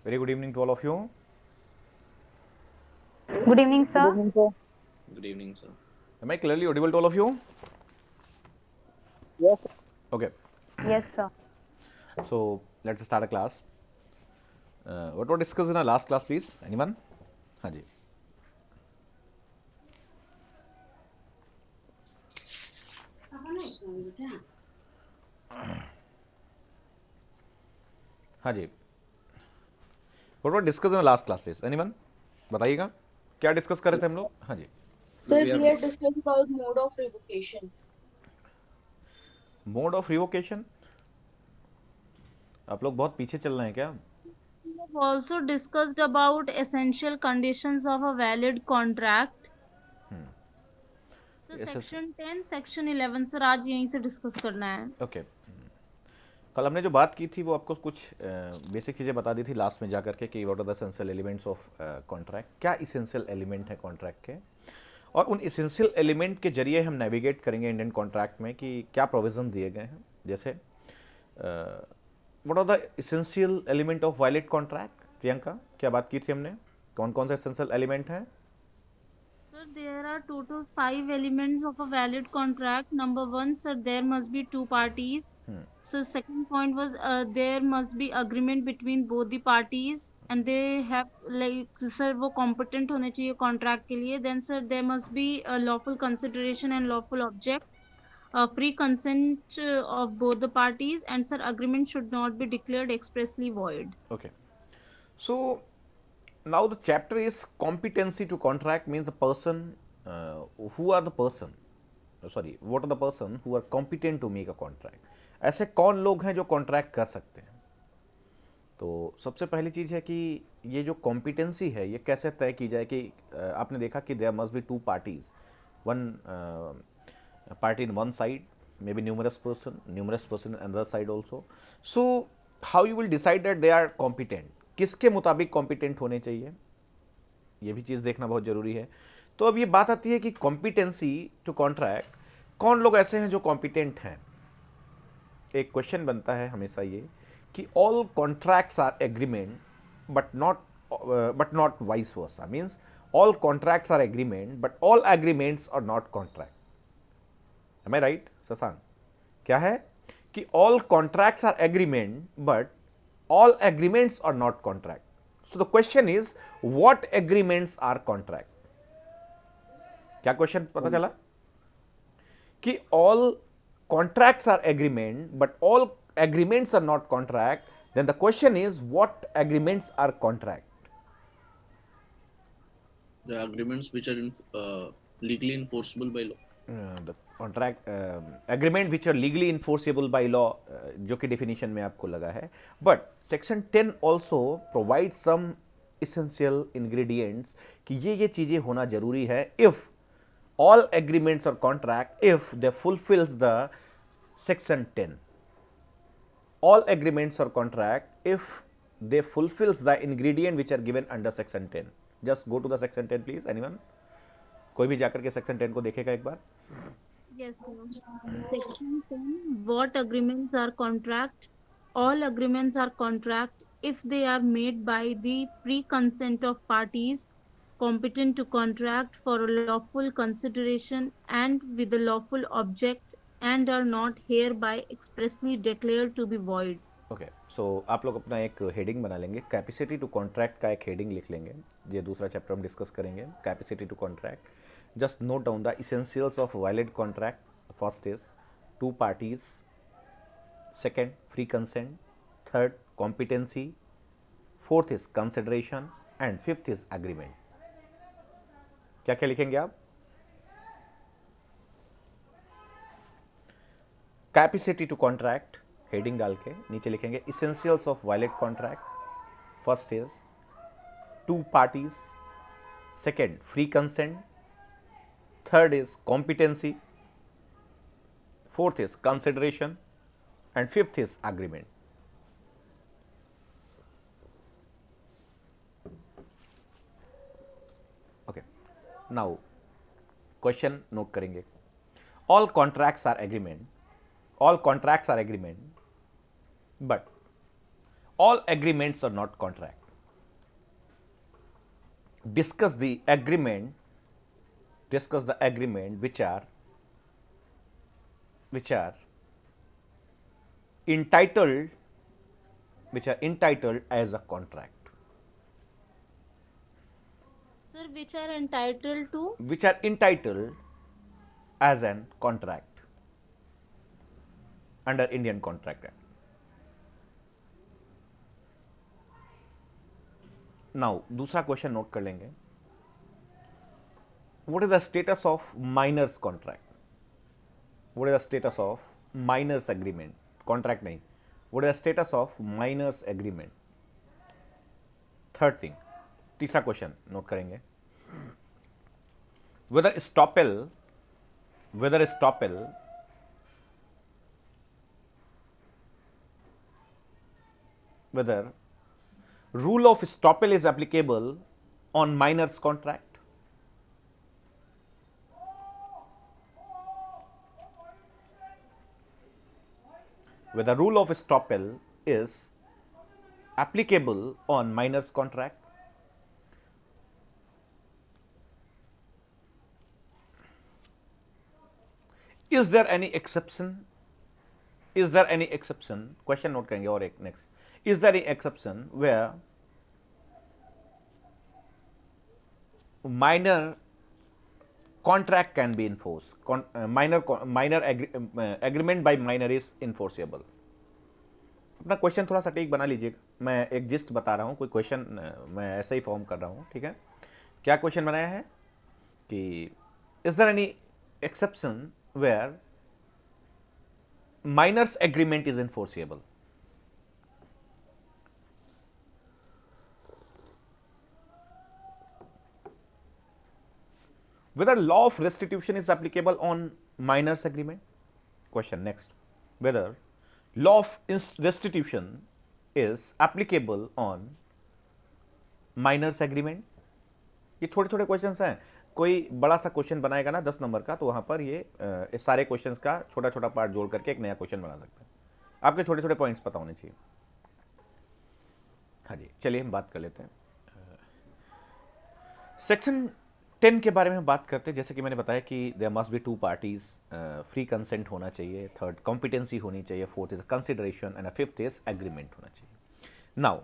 Very good evening to all of you. Good evening, Good sir. evening, sir. Good evening, sir. Am I clearly audible to all of you? Yes, sir. Okay. Yes, sir. So let's start a class. What was discussed in our last class, please? Anyone? हाँ जी. हाँ जी. What was discussed in our last class, please? Anyone? बताइएगा. क्या discuss कर रहे थे हम लोग? हाँ जी. No, Sir, we we are had discussed about mode of revocation. Mode of revocation. आप लोग बहुत पीछे चल रहे हैं क्या? We have also discussed about essential conditions of a valid contract. So Yes, yes. section 10, section 11 sir आज यहीं से डिस्कस करना है. ओके. कल हमने जो बात की थी वो आपको कुछ बेसिक चीज़ें बता दी थी लास्ट में जा करके कि what are the essential elements of contract. क्या इसेंशियल एलिमेंट है कॉन्ट्रैक्ट के, और उन इसेंशियल एलिमेंट के जरिए हम नेविगेट करेंगे इंडियन कॉन्ट्रैक्ट में कि क्या प्रोविज़न दिए गए हैं. जैसे what are the essential element of valid contract. Priyanka, क्या बात की थी हमने? कौन कौन से एसेंशियल एलिमेंट हैं? Sir, there are total 5 elements of a valid contract. Number 1, sir, there must be two parties. So second point was there must be agreement between both the parties and they have like sir वो competent होने चाहिए contract के लिए. Then sir there must be a lawful consideration and lawful object. Free consent of both the parties, and sir agreement should not be declared expressly void. Okay. So now the chapter is competency to contract, means the person who are the person, sorry, what are the person who are competent to make a contract. ऐसे कौन लोग हैं जो contract कर सकते हैं? तो सबसे पहली चीज़ है कि ये जो कॉम्पिटेंसी है ये कैसे तय की जाए कि आपने देखा कि there must be two parties, one party in one side, may be numerous person in other side also. So how you will decide that they are competent. किसके मुताबिक कॉम्पिटेंट होने चाहिए, ये भी चीज़ देखना बहुत ज़रूरी है. तो अब ये बात आती है कि कॉम्पिटेंसी टू कॉन्ट्रैक्ट, कौन लोग ऐसे हैं जो कॉम्पिटेंट हैं. एक क्वेश्चन बनता है हमेशा ये कि all contracts are agreement but not vice versa. Means all contracts are agreement but all agreements are not contract. Am I right Shashank? क्या है कि all contracts are agreement but all agreements are not contract. So the question is what agreements are contract. क्या question पता चला कि all contracts are agreement but all agreements are not contract. Then the question is what agreements are contract. the agreements which are legally enforceable by law. The contract agreement which are legally enforceable by law, जो कि definition में आपको लगा है. But section 10 also provides some essential ingredients कि ये चीज़ें होना जरूरी है if all agreements or contract if they fulfills the section 10. All agreements or contract if they fulfills the ingredient which are given under section 10. Just go to the section 10 please. Anyone? कोई भी जाकर के section 10 को देखेगा एक बार. Yes, sir. Section 10, what agreements are contract? All agreements are contract if they are made by the pre-consent of parties competent to contract for a lawful consideration and with a lawful object and are not hereby expressly declared to be void. Okay. So आप लोग अपना एक heading बना लेंगे, capacity to contract का एक heading लिख लेंगे. ये दूसरा चैप्टर हम डिस्कस करेंगे, capacity to contract. Just note down the essentials of valid contract. First is two parties, second free consent, third competency, fourth is consideration and fifth is agreement. क्या क्या लिखेंगे आप? कैपेसिटी टू कॉन्ट्रैक्ट हेडिंग डाल के नीचे लिखेंगे essentials of valid contract. First is two parties, second free consent, third is competency, fourth is consideration and fifth is agreement. Okay. Now question note करेंगे. All contracts are agreement, all contracts are agreement but all agreements are not contract. discuss the agreement which are entitled as a contract, Sir, which are entitled to? which are entitled as an contract under Indian Contract Act. Now दूसरा question note कर लेंगे. What is the status of minors contract? What is the status of minors agreement? Contract नहीं. What is the status of minors agreement? Third thing. तीसरा question note करेंगे. Whether estoppel whether rule of estoppel is applicable on minors contract. Whether rule of estoppel is applicable on minors contract. Is there any exception? Question note करेंगे और एक next. Is there any exception where minor contract can be enforced? Agreement by minor is enforceable. अपना question थोड़ा सटीक बना लीजिएगा. मैं एक जिस्ट बता रहा हूँ, कोई क्वेश्चन मैं ऐसे ही फॉर्म कर रहा हूँ. ठीक है, क्या क्वेश्चन बनाया है कि is there any exception where minor's agreement is enforceable? Whether law of restitution is applicable on minors agreement? Question next. Whether law of restitution is applicable on minors agreement? ये छोटे छोटे क्वेश्चंस हैं. कोई बड़ा सा क्वेश्चन बनाएगा ना 10 number का, तो वहाँ पर ये इस सारे क्वेश्चंस का छोटा छोटा पार्ट जोड़ करके एक नया क्वेश्चन बना सकते हैं. आपके छोटे छोटे पॉइंट्स पता होने चाहिए. हाँ जी, चलिए हम बात कर लेते हैं. सेक्शन 10 के बारे में हम बात करते हैं. जैसे कि मैंने बताया कि there must be 2 parties, free consent होना चाहिए, थर्ड कॉम्पिटेंसी होनी चाहिए, fourth is consideration and fifth is agreement होना चाहिए. Now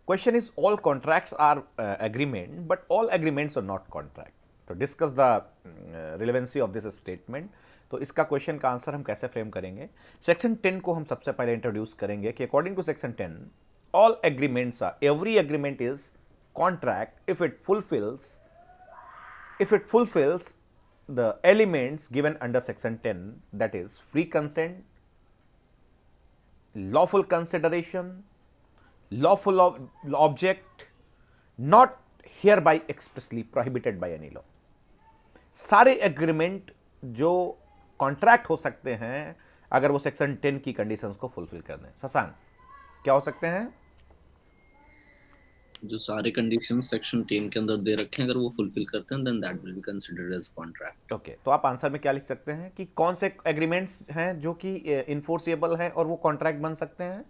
question is all contracts are agreement but all agreements are not contract. तो discuss the relevancy of this statement. तो इसका question का आंसर हम कैसे फ्रेम करेंगे? सेक्शन 10 को हम सबसे पहले इंट्रोड्यूस करेंगे कि according to section 10 all agreements are, every agreement is contract if it fulfills the elements given under section 10, that is free consent, lawful consideration, lawful object, not hereby expressly prohibited by any law. सारे agreement जो contract हो सकते हैं अगर वो section 10 की conditions को fulfil कर दें. शशांक, क्या हो सकते हैं? जो सारे कंडीशंस सेक्शन 10 के अंदर दे रखे हैं अगर वो फुलफिल करते हैं then that will be considered as contract. Okay, तो आप आंसर में क्या लिख सकते हैं कि कौन से एग्रीमेंट्स हैं जो कि इन्फोर्सेबल हैं और वो कॉन्ट्रैक्ट बन सकते हैं?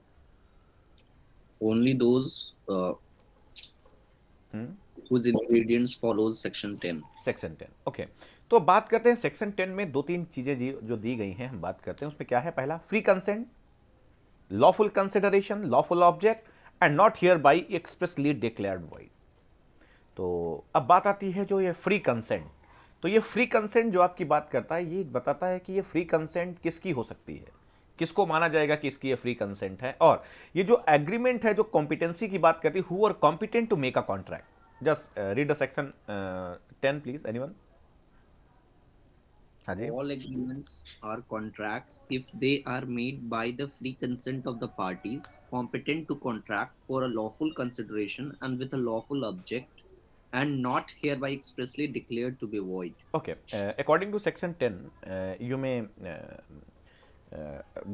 Only those whose ingredients follows section 10. Section 10. Okay, तो बात करते हैं सेक्शन 10 में 2-3 चीजें जो दी गई हैं हम बात करते हैं. उसमें क्या है? पहला free consent, lawful consideration, lawful object and not here by expressly declared void. तो अब बात आती है जो ये फ्री कंसेंट. तो ये फ्री कंसेंट जो आपकी बात करता है ये बताता है कि ये फ्री कंसेंट किसकी हो सकती है, किसको माना जाएगा कि इसकी ये फ्री कंसेंट है. और ये जो एग्रीमेंट है जो कॉम्पिटेंसी की बात करती है, who are competent to make a contract. Just read the section 10 please, anyone. हाँ जी. All agreements are contracts if they are made by the free consent of the parties competent to contract for a lawful consideration and with a lawful object and not hereby expressly declared to be void. Okay, according to section 10, you may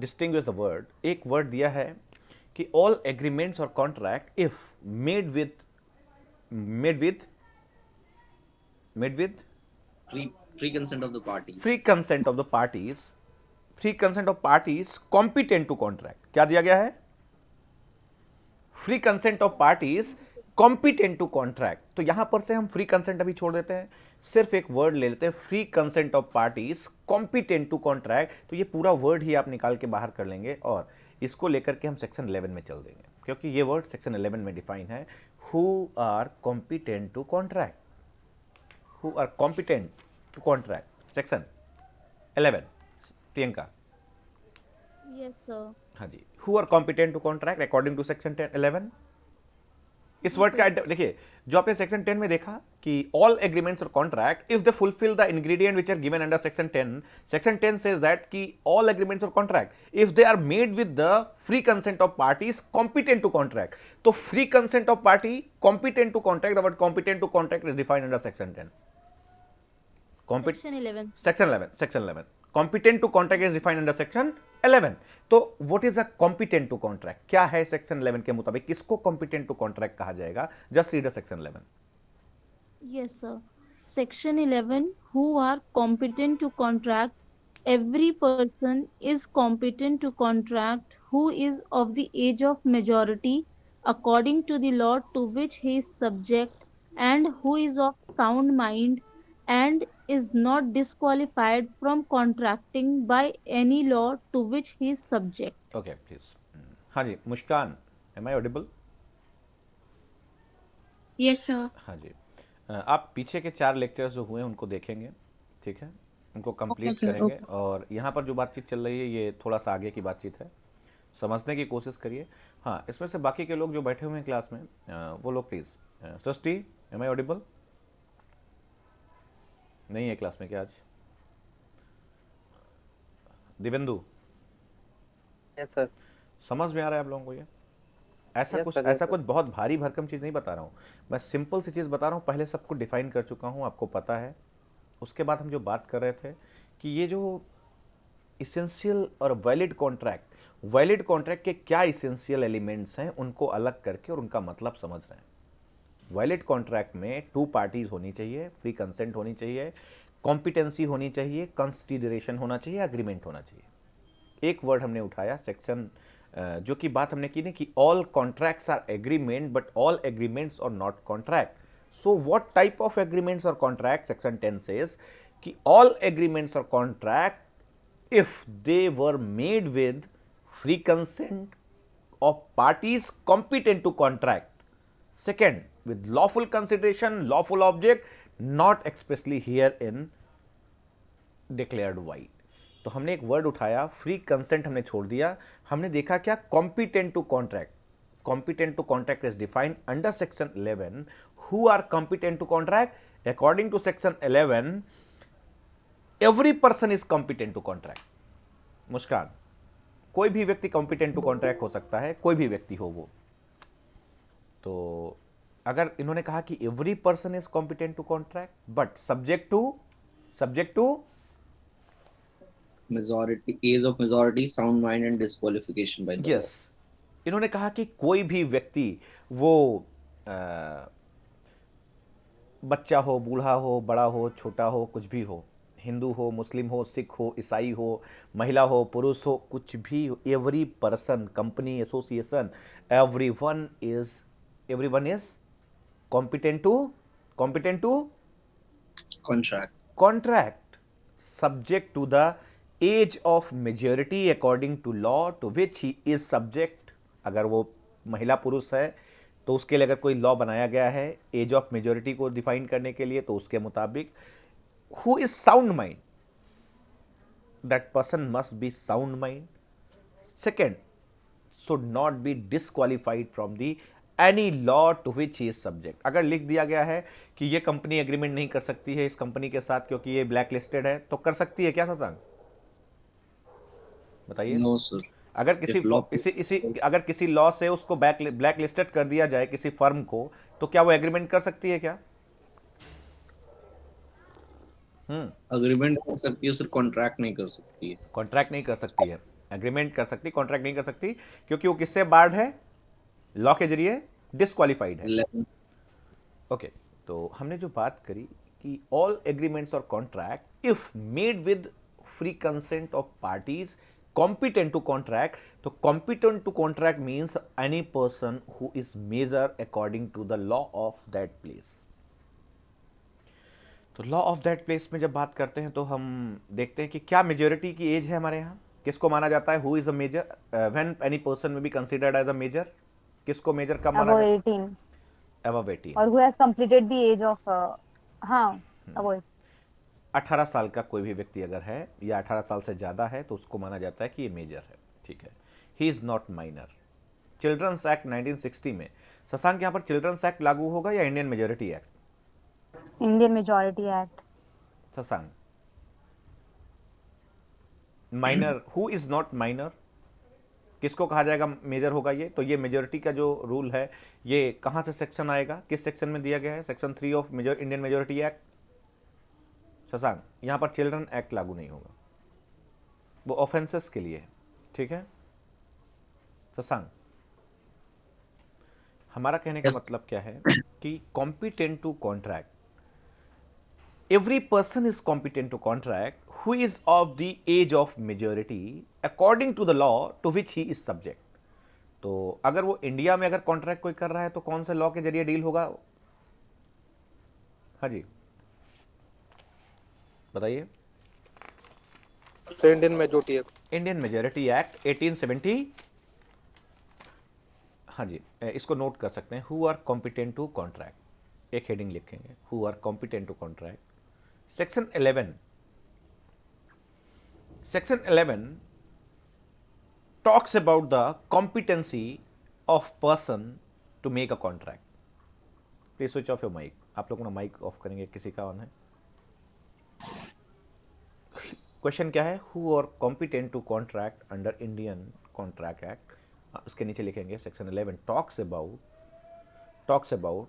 distinguish the word. एक word दिया है कि all agreements or contract if made with Free consent of the parties. free consent of the parties competent to contract. क्या दिया गया है? free consent of parties competent to contract, तो यहां पर से हम फ्री कंसेंट अभी छोड़ देते हैं, सिर्फ एक वर्ड ले लेते हैं, free consent of parties competent to contract. तो ये पूरा वर्ड ही आप निकाल के बाहर कर लेंगे और इसको लेकर के हम सेक्शन 11 में चल देंगे, क्योंकि ये वर्ड सेक्शन 11 में डिफाइन है। Who are competent to contract, who are competent to contract, section 11। Priyanka, Yes, sir. हाँ जी, who are competent to contract according to section 11। इस वर्ड का देखिए, जो आपने सेक्शन 10 में देखा कि ऑल एग्रीमेंट्स और contract if they fulfil the ingredient which are given under section 10, section 10 says that कि ऑल एग्रीमेंट्स और contract if they are made with the free consent of parties competent to contract. तो free consent of party competent to contract, the word competent to contract is defined under section 10। Section 11. Section 11 competent to contract is defined under section 11। तो what is a competent to contract, क्या है section 11 के मुताबिक, किसको competent to contract कहा जाएगा? Just read section 11। Yes, sir. Section 11. Who are competent to contract? Every person is competent to contract who is of the age of majority according to the law to which he is subject and who is of sound mind and is not disqualified from contracting by any law to which he is subject. Okay please. हाँ जी, Muskan, am I audible? Yes, sir. हाँ जी, आप पीछे के 4 lectures जो हुए हैं उनको देखेंगे, ठीक है, उनको कंप्लीट Okay, sir, करेंगे। okay. और यहाँ पर जो बातचीत चल रही है ये थोड़ा सा आगे की बातचीत है, समझने की कोशिश करिए। हाँ, इसमें से बाकी के लोग जो बैठे हुए हैं क्लास में, वो लोग please. Srishti, am I audible? नहीं है क्लास में क्या आज? Divendu, yes sir. समझ में आ रहा है आप लोगों को ये? ऐसा Yes, कुछ sir, yes, ऐसा sir. कुछ बहुत भारी भरकम चीज़ नहीं बता रहा हूँ, मैं सिंपल सी चीज़ बता रहा हूँ। पहले सब कुछ डिफाइन कर चुका हूँ, आपको पता है। उसके बाद हम जो बात कर रहे थे कि ये जो इसेंशियल और वैलिड कॉन्ट्रैक्ट के क्या इसेंशियल एलिमेंट्स हैं, उनको अलग करके और उनका मतलब समझ रहे हैं। वैलिड कॉन्ट्रैक्ट में 2 पार्टीज होनी चाहिए, फ्री कंसेंट होनी चाहिए, कॉम्पिटेंसी होनी चाहिए, कंसिडरेशन होना चाहिए, एग्रीमेंट होना चाहिए। एक वर्ड हमने उठाया सेक्शन, जो कि बात हमने की ना कि all contracts are agreement but all agreements are not contract. So what type of agreements और कॉन्ट्रैक्ट? सेक्शन 10 सेज कि ऑल एग्रीमेंट्स और contract if they were made with free consent of parties competent to contract. Second, with lawful consideration, lawful object, not expressly herein declared void. तो हमने एक word उठाया, free consent हमने छोड़ दिया, हमने देखा क्या? Competent to contract. Competent to contract is defined under section 11। Who are competent to contract? According to section 11 every person is competent to contract. Muskan, कोई भी व्यक्ति कॉम्पिटेंट टू कॉन्ट्रैक्ट हो सकता है, कोई भी व्यक्ति हो वो। तो अगर इन्होंने कहा कि every person is competent to contract but subject to Majority, age of majority, sound mind, and disqualification by the law. Yes, इन्होंने कहा कि कोई भी व्यक्ति, वो बच्चा हो, बूढ़ा हो, बड़ा हो, छोटा हो, कुछ भी हो, हिंदू हो, मुस्लिम हो, सिख हो, ईसाई हो, महिला हो, पुरुष हो, कुछ भी, every person, company, association, everyone is competent to Contract. contract subject to the age of majority according to law to which he is subject। अगर वो महिला पुरुष है तो उसके लिए अगर कोई लॉ बनाया गया है एज ऑफ मेजोरिटी को डिफाइन करने के लिए, तो उसके मुताबिक who is sound mind, that person must be sound mind. Second, should not be disqualified from the any law to which he is subject. अगर लिख दिया गया है कि ये कंपनी एग्रीमेंट नहीं कर सकती है इस कंपनी के साथ क्योंकि ये ब्लैक लिस्टेड है, तो कर सकती है क्या शशांक? बताइए। No, sir. अगर किसी If law- अगर किसी लॉ से उसको ब्लैक लिस्टेड कर दिया जाए किसी फर्म को, तो क्या वो एग्रीमेंट कर सकती है क्या? Agreement कर सकती है, sir. Contract नहीं कर सकती है. कॉन्ट्रैक्ट नहीं कर सकती है, एग्रीमेंट कर सकती, कॉन्ट्रैक्ट नहीं कर सकती, क्योंकि वो किससे बार्ड है? लॉ के जरिए डिस्क्वालिफाइड है। 11. ओके, तो हमने जो बात करी कि ऑल एग्रीमेंट्स और contract if made with free consent of parties competent to contract, तो competent to contract means any person who is major according to the law of that place. तो लॉ ऑफ दैट प्लेस में जब बात करते हैं तो हम देखते हैं कि क्या मेजोरिटी की एज है हमारे यहाँ, किसको माना जाता है, who is a major, when any person may be considered as a major, किसको मेजर कब माना above जाता 18 है, above 18, or who has completed the age of हाँ above 18 साल का कोई भी व्यक्ति अगर है या 18 साल से ज़्यादा है तो उसको माना जाता है कि ये मेजर है, ठीक है. He is not minor. Children's act 1960 में, शशांक यहाँ पर चिल्ड्रंस एक्ट लागू होगा या Indian majority act? Indian Majority Act. Shashank, minor, who is not minor, किसको कहा जाएगा मेजर होगा ये? तो ये मेजोरिटी का जो रूल है ये कहाँ से सेक्शन आएगा, किस सेक्शन में दिया गया है? Section 3 of Indian majority act. Shashank, यहाँ पर चिल्ड्रन एक्ट लागू नहीं होगा, वो ऑफेंसेस के लिए है, ठीक है. शशांक, हमारा कहने का Yes. मतलब क्या है कि competent to contract, every person is competent to contract who is of the age of majority according to the law to which he is subject. तो अगर वो इंडिया में अगर कॉन्ट्रैक्ट कोई कर रहा है तो कौन से लॉ के जरिए डील होगा? हाँ जी बताइए. तो Indian majority act. Indian majority act 1870. हाँ जी, इसको नोट कर सकते हैं. Who are competent to contract, एक हेडिंग लिखेंगे, who are competent to contract. Section 11, section 11 talks about the competency of person to make a contract. Please switch off your mic. आप लोग ना माइक ऑफ करेंगे, किसी का ऑन है. Question क्या है? Who are competent to contract under Indian contract act. उसके नीचे लिखेंगे section 11 talks about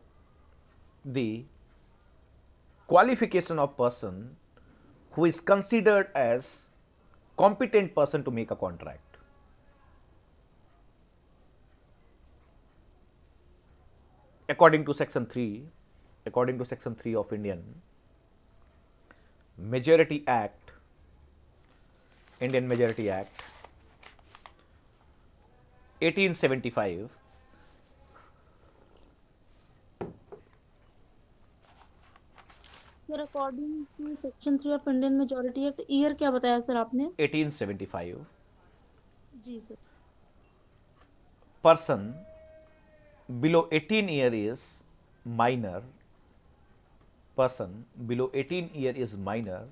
the qualification of person who is considered as competent person to make a contract. According to section 3 of Indian majority act, Indian majority act 1875. Sir according to section 3 of Indian majority act, year क्या बताया sir आपने? 1875. जी sir. Person below 18 year is minor. Person below 18 year is minor.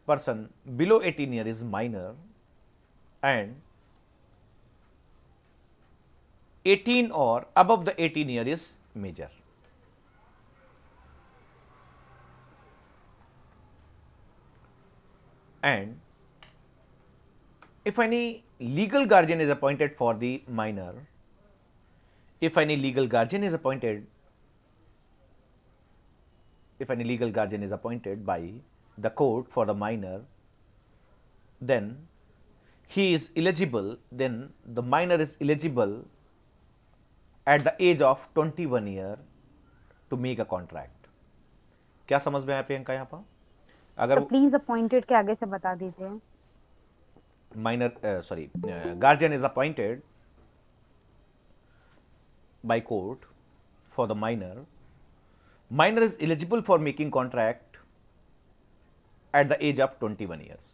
Person below 18 year is minor and 18 or above the 18 year is major. And if any legal guardian is appointed for the minor, if any legal guardian is appointed by the court for the minor, then he is eligible, then the minor is eligible at the age of 21 year to make a contract. क्या समझ में आया प्रियंका यहाँ पर? अगर तो please appointed के आगे से बता दीजिए. guardian is appointed by court for the minor is eligible for making contract at the age of 21 years.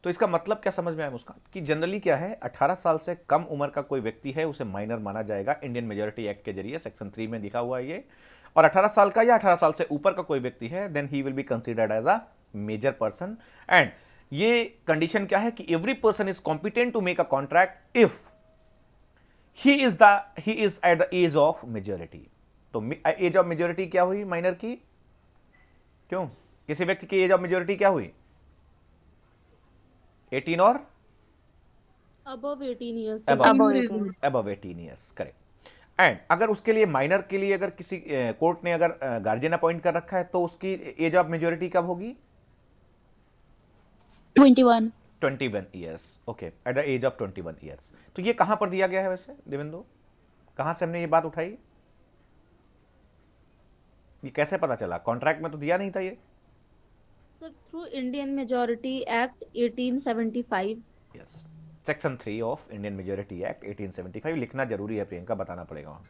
तो इसका मतलब क्या समझ में आया मुस्कान? कि जनरली क्या है, 18 साल से कम उम्र का कोई व्यक्ति है उसे माइनर माना जाएगा इंडियन मेजोरिटी एक्ट के जरिए, सेक्शन 3 में लिखा हुआ है ये. और 18 साल का या 18 साल से ऊपर का कोई व्यक्ति है, then he will be considered as a major person. And ये कंडीशन क्या है कि every person is competent to make a contract if he is at the age of majority. तो एज ऑफ मेजोरिटी क्या हुई माइनर की? क्यों? किसी व्यक्ति की एज ऑफ मेजोरिटी क्या हुई? 18 और above 18 years. above 18 years, correct. And अगर उसके लिए माइनर के लिए अगर किसी कोर्ट ने अगर गार्जियन अपॉइंट कर रखा है तो उसकी एज ऑफ मेजोरिटी कब होगी? 21 years. Okay, at the age of 21 years. तो ये कहां पर दिया गया है वैसे देवेंदु? कहां से हमने ये बात उठाई? ये कैसे पता चला? कॉन्ट्रैक्ट में तो दिया नहीं था ये. Sir, through Indian Majority Act 1875. Yes, section 3 of Indian majority act 1875 लिखना जरूरी है प्रियंका, बताना पड़ेगा वहाँ.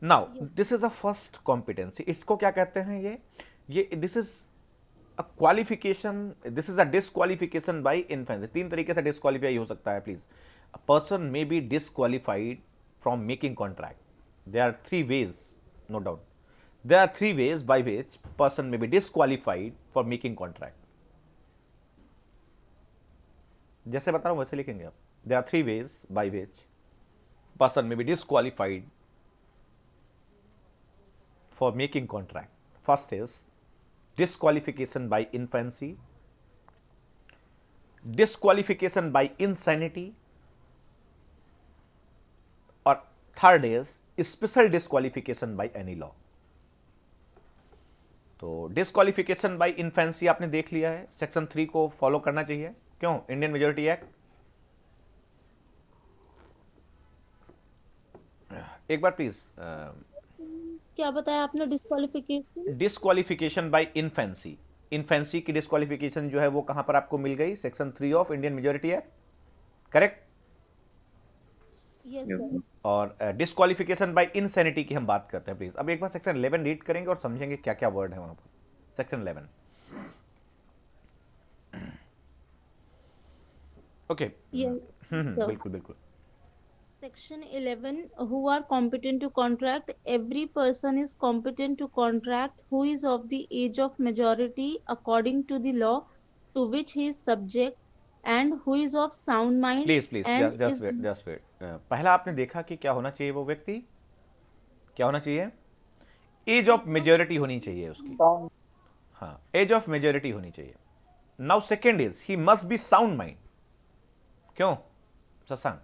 Now this is the first competency. इसको क्या कहते हैं? ये this is a qualification, this is a disqualification by infancy. तीन तरीके से डिसक्वालीफाई हो सकता है please. A person may be disqualified from making contract. There are three ways, no doubt. There are three ways by which person may be disqualified for making contract. जैसे बता रहा हूं वैसे लिखेंगे आप. There are three ways by which person may be disqualified for making contract. First is disqualification by infancy, disqualification by insanity, और third is special disqualification by any law. तो disqualification by infancy आपने देख लिया है, section 3 को follow करना चाहिए. क्यों? Indian majority act. एक बार प्लीज. क्या बताया आपने? Disqualification. Disqualification by infancy. Infancy की डिसक्वालिफिकेशन जो है वो कहां पर आपको मिल गई? Section 3 of Indian majority act. Correct. Yes Yes, sir. sir. और डिसक्वालिफिकेशन बाय इनसैनिटी की हम बात करते हैं प्लीज. अब एक बार सेक्शन 11 रीड करेंगे और समझेंगे क्या क्या वर्ड है वहां पर. सेक्शन 11. ओके. Yes, sir. बिल्कुल बिल्कुल. Section 11, who are competent to contract. Every person is competent to contract who is of the age of majority according to the law to which he is subject and who is of sound mind please please and just is wait, just wait. पहला आपने देखा कि क्या होना चाहिए? वो व्यक्ति क्या होना चाहिए? एज ऑफ मेजोरिटी होनी चाहिए उसकी. Sound. हाँ, एज ऑफ मेजोरिटी होनी चाहिए. Now second is he must be sound mind. क्यों शशांक?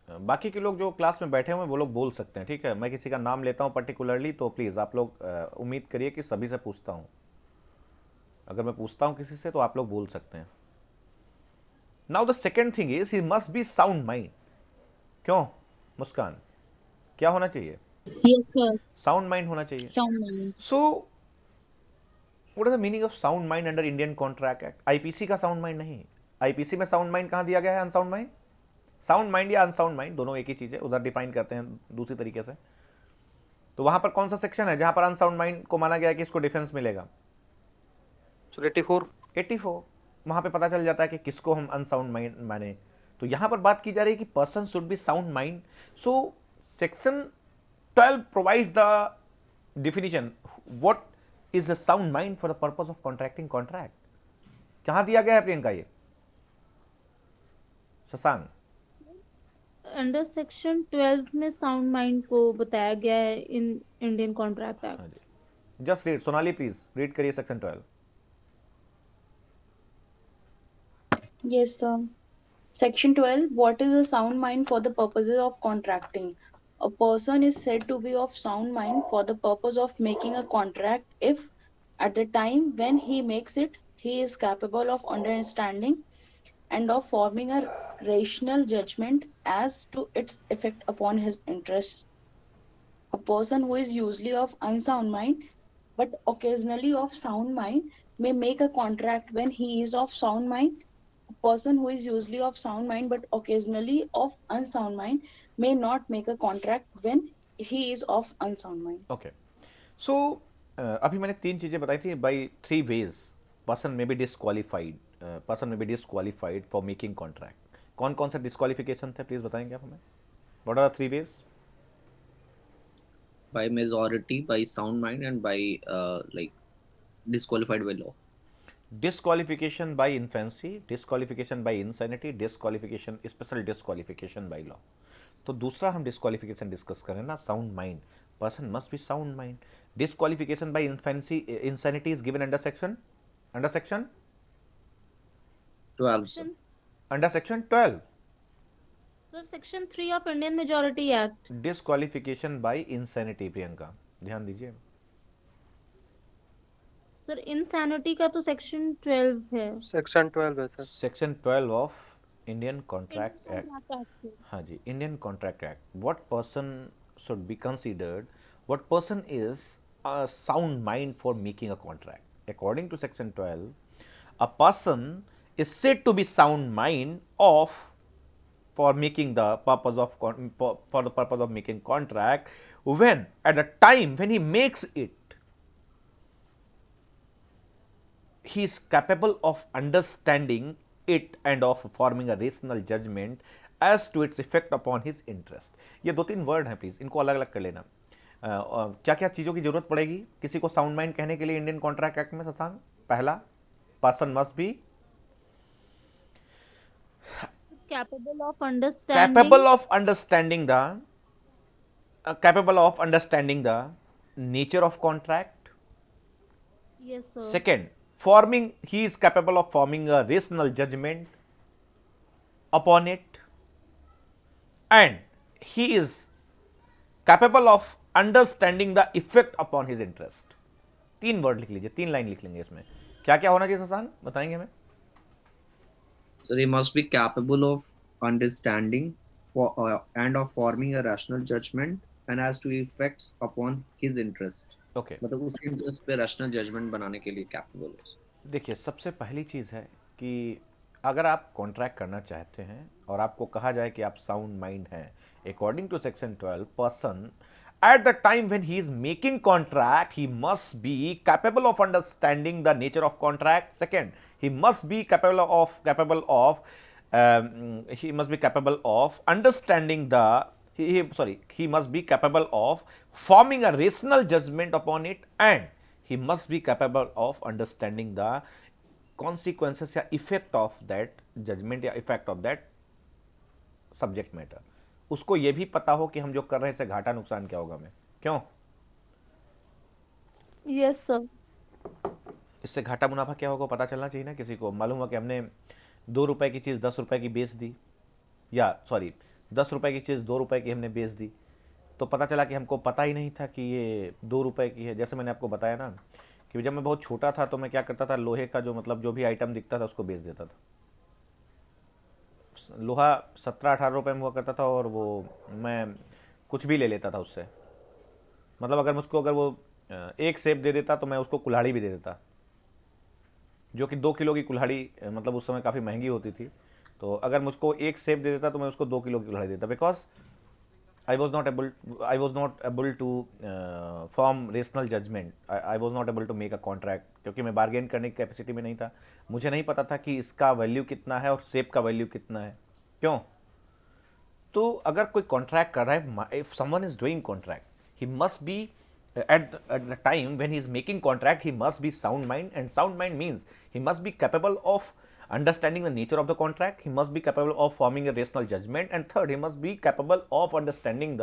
बाकी के लोग जो क्लास में बैठे हुए हैं वो लोग बोल सकते हैं, ठीक है. मैं किसी का नाम लेता हूं पर्टिकुलरली तो प्लीज आप लोग उम्मीद करिए कि सभी से पूछता हूं. अगर मैं पूछता हूं किसी से तो आप लोग बोल सकते हैं. Now the second thing is he must be sound mind. क्यों मुस्कान? क्या होना चाहिए? Yes, sir. साउंड माइंड होना चाहिए. Sound mind. So what is the meaning of sound mind under Indian contract act? IPC का साउंड माइंड नहीं. IPC में sound mind कहां दिया गया है? Unsound mind. साउंड माइंड या अनसाउंड माइंड दोनों एक ही चीज है, उधर डिफाइन करते हैं दूसरी तरीके से. तो वहां पर कौन सा सेक्शन है जहां पर अनसाउंड माइंड को माना गया है कि इसको डिफेंस मिलेगा? So 84. 84. वहां पे पता चल जाता है कि किसको हम अनसाउंड माइंड माने. तो यहां पर बात की जा रही है कि person should B sound mind. So section 12 provides the definition what is a sound mind for the purpose of contracting contract. कहां दिया गया है प्रियंका ये? शशांक. अंडर सेक्शन 12 में साउंड माइंड को बताया गया है इन इंडियन कॉन्ट्रैक्ट एक्ट. हाँ जी, just read. Sonali please read करिए section 12. Yes, sir. Section 12. What is a sound mind for the purposes of contracting? A person is said to be of sound mind for the purpose of making a contract if, at the time when he makes it, he is capable of understanding and of forming a rational judgment as to its effect upon his interests. A person who is usually of unsound mind but occasionally of sound mind may make a contract when he is of sound mind. A person who is usually of sound mind but occasionally of unsound mind may not make a contract when he is of unsound mind. Okay. So अभी मैंने तीन चीजें बताई थी. By three ways person may be disqualified, person may be disqualified for making contract. कौन कौन से disqualification थे प्लीज बताएंगे आप हमें? What are the three ways? By majority, by sound mind, and by like disqualified by law. Disqualification by infancy, disqualification by insanity, disqualification special disqualification by law. तो दूसरा हम डिसक्वालिफिकेशन डिस्कस करें ना, sound mind. Person must be sound mind. Disqualification by infancy, insanity is given under section 12, sir. Under section 12. Sir section 3 of Indian majority act. Disqualification by insanity Priyanka ध्यान दीजिए. Sir insanity का तो section 12 है. Section 12 है sir. Section 12 of Indian contract act. Contract Act. हाँ जी, Indian contract act. What person should be considered, what person is a sound mind for making a contract. according to section 12, a person is said to be sound mind of for making the purpose of for the purpose of making contract when at the time when he makes it he is capable of understanding it and of forming a rational judgment as to its effect upon his interest. ये दो तीन word हैं, please इनको अलग अलग कर लेना। क्या क्या चीज़ों की जरूरत पड़ेगी किसी को साउंड माइंड कहने के लिए इंडियन कॉन्ट्रैक्ट एक्ट में शशांक? पहला, person must B Capable of understanding. capable of understanding the nature of contract. Yes, sir. Second, he is capable of forming a rational judgment upon it, and he is capable of understanding the effect upon his interest. तीन word लिख लीजिए, तीन line लिख लेंगे इसमें। क्या क्या होना चाहिए शशांक, बताएंगे हमें? So they must be capable of understanding and of forming a rational judgment and as to effects upon his interest. Okay. मतलब उसके इंटरेस्ट पे रैशनल जजमेंट बनाने के लिए कैपेबल हो। देखिए, सबसे पहली चीज़ है कि अगर आप कॉन्ट्रैक्ट करना चाहते हैं और आपको कहा जाए कि आप साउंड माइंड हैं, according to section 12, person at the time when he is making contract he must be capable of understanding the nature of contract. Second, he must be capable of understanding he must be capable of forming a rational judgment upon it, and he must be capable of understanding the consequences या effect of that judgment या effect of that subject matter. उसको ये भी पता हो कि हम जो कर रहे हैं इससे घाटा नुकसान क्या होगा हमें, क्यों? Yes, sir. इससे घाटा मुनाफा क्या होगा पता चलना चाहिए ना किसी को। मालूम हुआ कि हमने 2 रुपए की चीज़ 10 रुपए की बेच दी, या सॉरी 10 रुपए की चीज़ 2 रुपए की हमने बेच दी, तो पता चला कि हमको पता ही नहीं था कि ये 2 रुपए की है। जैसे मैंने आपको बताया ना कि जब मैं बहुत छोटा था तो मैं क्या करता था, लोहे का जो मतलब जो भी आइटम दिखता था उसको बेच देता था। लोहा 17-18 रुपये में हुआ करता था और वो मैं कुछ भी ले लेता था उससे। मतलब अगर वो एक सेब दे देता तो मैं उसको कुल्हाड़ी भी दे देता, जो कि 2 किलो की कुल्हाड़ी मतलब उस समय काफ़ी महंगी होती थी। तो अगर मुझको एक सेब दे देता तो मैं उसको 2 किलो की कुल्हाड़ी देता, because I was not able to form rational judgement, I was not able to make a contract, क्योंकि मैं बार्गेन करने की कैपेसिटी में नहीं था। मुझे नहीं पता था कि इसका वैल्यू कितना है और सेब का वैल्यू कितना है, क्यों? तो अगर कोई कॉन्ट्रैक्ट कर रहा है, if someone is doing contract, he must be at the time when he is making contract he must be sound mind, and sound mind means he must be capable of understanding the nature of the contract, he must be capable of forming a rational judgment, and third, he must be capable of understanding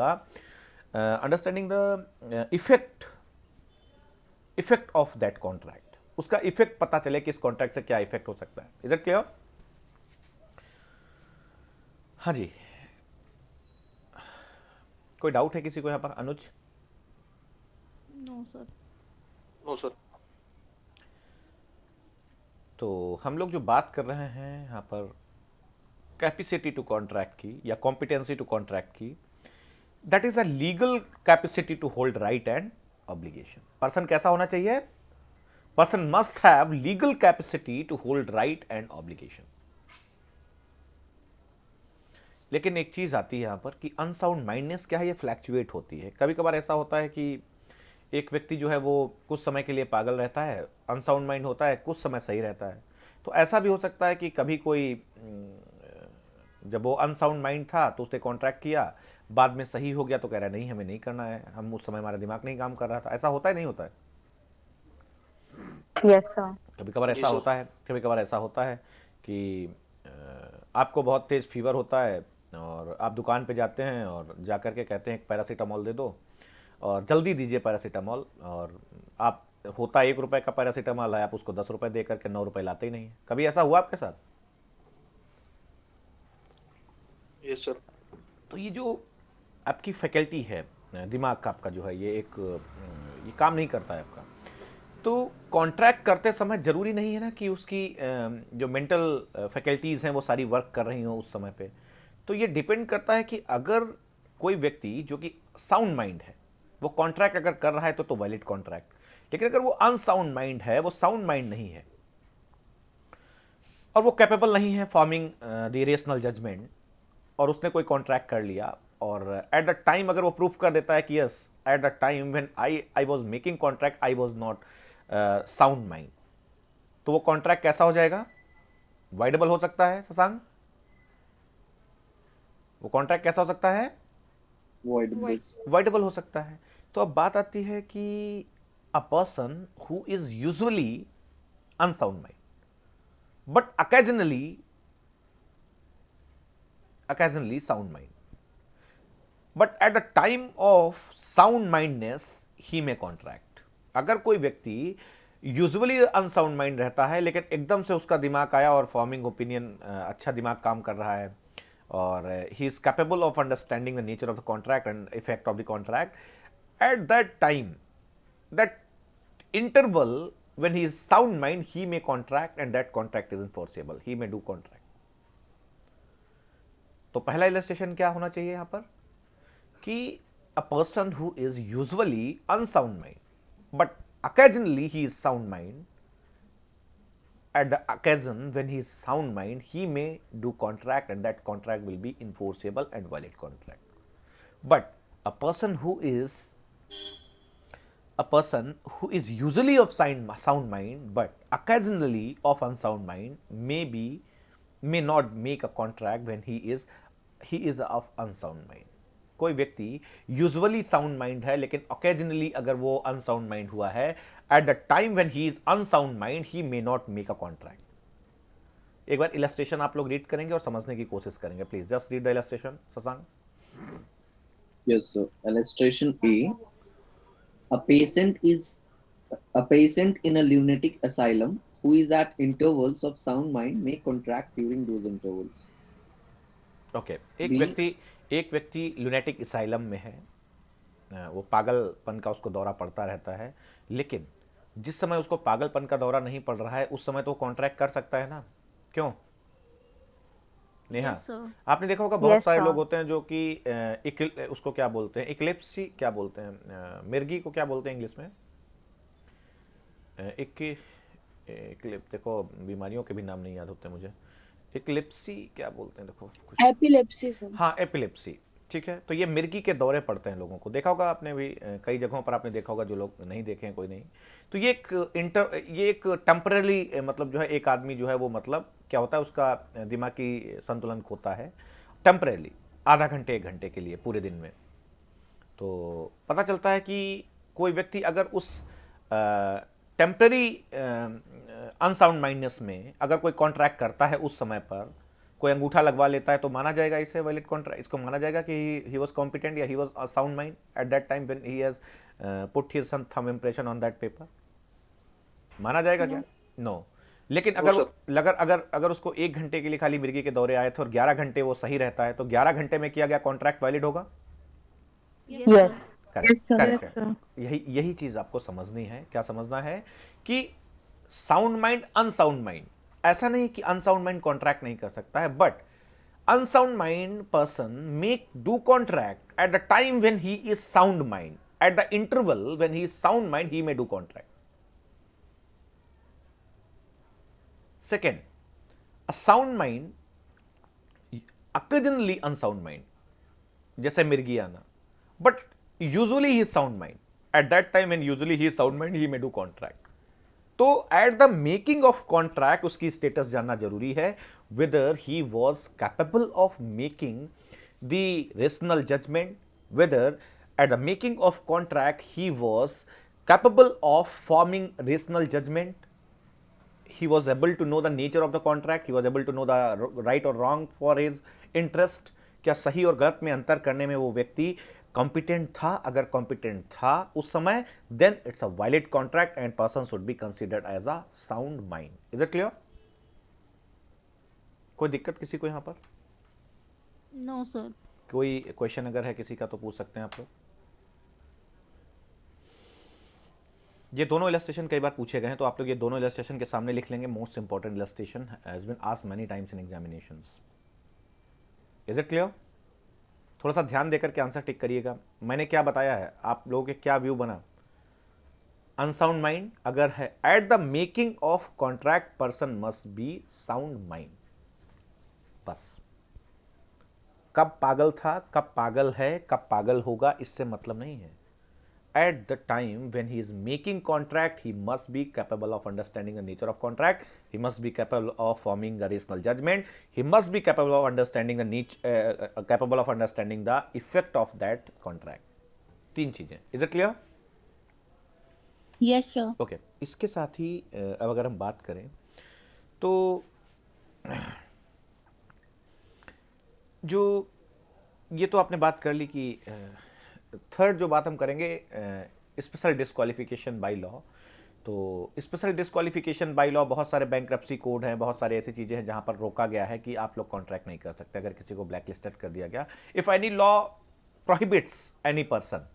the effect of that contract. उसका effect पता चले कि इस contract से क्या effect हो सकता है। Is it clear? हाँ जी, कोई डाउट है किसी को यहाँ पर? Anuj? No, sir. No sir. तो हम लोग जो बात कर रहे हैं यहाँ पर कैपेसिटी टू कॉन्ट्रैक्ट की या कॉम्पिटेंसी टू कॉन्ट्रैक्ट की, that is a legal capacity to hold right and obligation. Person कैसा होना चाहिए? Person must have legal capacity to hold right and obligation. लेकिन एक चीज आती है यहाँ पर कि अनसाउंड माइंडनेस क्या है, ये फ्लैक्चुएट होती है। कभी कभार ऐसा होता है कि एक व्यक्ति जो है वो कुछ समय के लिए पागल रहता है, अनसाउंड माइंड होता है, कुछ समय सही रहता है। तो ऐसा भी हो सकता है कि कभी कोई जब वो अनसाउंड माइंड था तो उसने कॉन्ट्रैक्ट किया, बाद में सही हो गया तो कह रहा है नहीं हमें नहीं करना है, हम उस समय हमारा दिमाग नहीं काम कर रहा था। ऐसा होता है नहीं होता है? Yes, sir. कभी कभार ऐसा होता है, कभी कभार ऐसा होता है कि आपको बहुत तेज फीवर होता है और आप दुकान पे जाते हैं और जा कर के कहते हैं एक पैरासीटामॉल दे दो और जल्दी दीजिए पैरासीटामॉल, और आप होता 1 रुपए का पैरासीटामॉल है, आप उसको 10 रुपए दे करके 9 रुपए लाते ही नहीं है। कभी ऐसा हुआ आपके साथ? Yes sir. तो ये जो आपकी फैकल्टी है, दिमाग का आपका जो है ये काम नहीं करता है आपका। तो कॉन्ट्रैक्ट करते समय जरूरी नहीं है ना कि उसकी जो मेंटल फैकल्टीज़ हैं वो सारी वर्क कर रही हों उस समय पे। तो ये डिपेंड करता है कि अगर कोई व्यक्ति जो कि साउंड माइंड है वो कॉन्ट्रैक्ट अगर कर रहा है तो वैलिड कॉन्ट्रैक्ट। लेकिन अगर वो अनसाउंड माइंड है, वो साउंड माइंड नहीं है और वो कैपेबल नहीं है फॉर्मिंग द रेशनल जजमेंट, और उसने कोई कॉन्ट्रैक्ट कर लिया और एट द टाइम अगर वो प्रूफ कर देता है कि yes eight the time when I was making contract I was not sound mind, तो वो कॉन्ट्रैक्ट कैसा हो जाएगा? वाइडेबल हो सकता है शशांक? वो कॉन्ट्रैक्ट कैसा हो सकता है? वाइडेबल हो सकता है। तो अब बात आती है कि a person who is usually unsound mind but occasionally sound mind, but at the time of sound mindness he may contract। अगर कोई व्यक्ति यूजुअली अनसाउंड माइंड रहता है लेकिन एकदम से उसका दिमाग आया और फॉर्मिंग ओपिनियन, अच्छा दिमाग काम कर रहा है और he is capable of understanding the nature of the contract and effect of the contract, eight that time that interval when he is sound mind he may contract and that contract is enforceable, he may do contract। तो पहला illustration क्या होना चाहिए यहां पर कि a person who is usually unsound mind but occasionally he is sound mind, at the occasion when he is sound mind he may do contract and that contract will be enforceable and valid contract। but a person who is usually of sound mind but occasionally of unsound mind may not make a contract when he is of unsound mind। कोई व्यक्ति usually sound mind है लेकिन occasionally अगर वो unsound mind हुआ है, eight the time when he is unsound mind he may not make a contract. एक बार illustration आप लोग रीड करेंगे और समझने की कोशिश करेंगे। Please just read the illustration Shashank. Yes, sir. Illustration A. A patient in a lunatic asylum who is at intervals of sound mind may contract during those intervals. Okay, B. एक व्यक्ति लुनेटिक असाइलम में है, वो पागलपन का उसको दौरा पड़ता रहता है, लेकिन जिस समय उसको पागलपन का दौरा नहीं पड़ रहा है उस समय तो वो कॉन्ट्रैक्ट कर सकता है ना, क्यों नेहा? Yes, sir. आपने देखा होगा बहुत Yes, सारे sir. लोग होते हैं जो कि उसको क्या बोलते हैं, इक्लिप्सी क्या बोलते हैं, मिर्गी को क्या बोलते हैं इंग्लिश में? इक्लिप देखो, बीमारियों के भी नाम नहीं याद होते मुझे। इक्लिप्सी क्या बोलते हैं, देखो कुछ, एपिलेप्सी सर। हाँ एपिलेप्सी, ठीक है। तो ये मिर्गी के दौरे पड़ते हैं लोगों को, देखा होगा आपने भी, कई जगहों पर आपने देखा होगा, जो लोग नहीं देखे हैं कोई नहीं। तो ये एक टेम्पररी, मतलब जो है एक आदमी जो है वो, मतलब क्या होता है, उसका दिमागी संतुलन खोता है टेम्पररी, आधा घंटे 1 घंटे के लिए पूरे दिन में। तो पता चलता है कि कोई व्यक्ति अगर उस टेम्पररी अनसाउंड माइंडनेस में अगर कोई कॉन्ट्रैक्ट करता है, उस समय पर कोई अंगूठा लगवा लेता है, तो माना जाएगा इसे वैलिड कॉन्ट्रैक्ट, इसको माना जाएगा कि ही वाज कॉम्पिटेंट या he was a sound mind at that time when he has put his thumb impression on that paper. माना जाएगा क्या? नो। लेकिन अगर उसको 1 घंटे के लिए खाली मिर्गी के दौरे आए थे और 11 घंटे वो सही रहता है, तो 11 घंटे में किया गया कॉन्ट्रैक्ट वैलिड होगा? Yes, Yes. sir. Correct sir. Correct Yes, correct. यही चीज आपको समझनी है। क्या समझना है कि साउंड माइंड अनसाउंड माइंड, ऐसा नहीं कि अनसाउंड माइंड कॉन्ट्रैक्ट नहीं कर सकता है, but unsound mind person make do contract at the time when he is sound mind, at the interval when he is sound mind he may do contract. Second, a sound mind occasionally unsound mind, जैसे मिर्गी आना, but usually he is sound mind, at that time when usually he is sound mind he may do contract। तो at the making of contract उसकी status जानना जरूरी है, whether he was capable of making the rational judgement, whether at the making of contract he was capable of forming rational judgement, he was able to know the nature of the contract, he was able to know the right or wrong for his interest। क्या सही और गलत में अंतर करने में वो व्यक्ति कॉम्पिटेंट था? अगर कॉम्पिटेंट था उस समय, then it's a valid contract and person should be considered as a sound mind. Is it clear? कोई दिक्कत किसी को यहां पर? No, sir. कोई क्वेश्चन अगर है किसी का तो पूछ सकते हैं आप लोग। ये दोनों इलस्ट्रेशन कई बार पूछे गए हैं, तो आप लोग ये दोनों इलस्ट्रेशन के सामने लिख लेंगे। Most important illustration has been asked many times in examinations. Is it clear? थोड़ा सा ध्यान देकर के आंसर टिक करिएगा। मैंने क्या बताया है, आप लोगों के क्या व्यू बना? अनसाउंड माइंड अगर है, eight the making of contract person must be sound mind. बस कब पागल था, कब पागल है, कब पागल होगा, इससे मतलब नहीं है। At the time when he is making contract, he must be capable of understanding the nature of contract. He must be capable of forming a rational judgment. He must be capable of understanding the capable of understanding the effect of that contract. तीन चीजें। Is it clear? Yes, sir. Okay. इसके साथ ही अब अगर हम बात करें तो जो ये तो आपने बात कर ली कि थर्ड जो बात हम करेंगे स्पेशल डिस्क्वालिफिकेशन बाय लॉ। तो स्पेशल डिस्क्वालिफिकेशन बाय लॉ बहुत सारे बैंक्रप्सी कोड हैं, बहुत सारे ऐसी चीज़ें हैं जहाँ पर रोका गया है कि आप लोग कॉन्ट्रैक्ट नहीं कर सकते अगर किसी को ब्लैक लिस्टेड कर दिया गया। If any law prohibits any person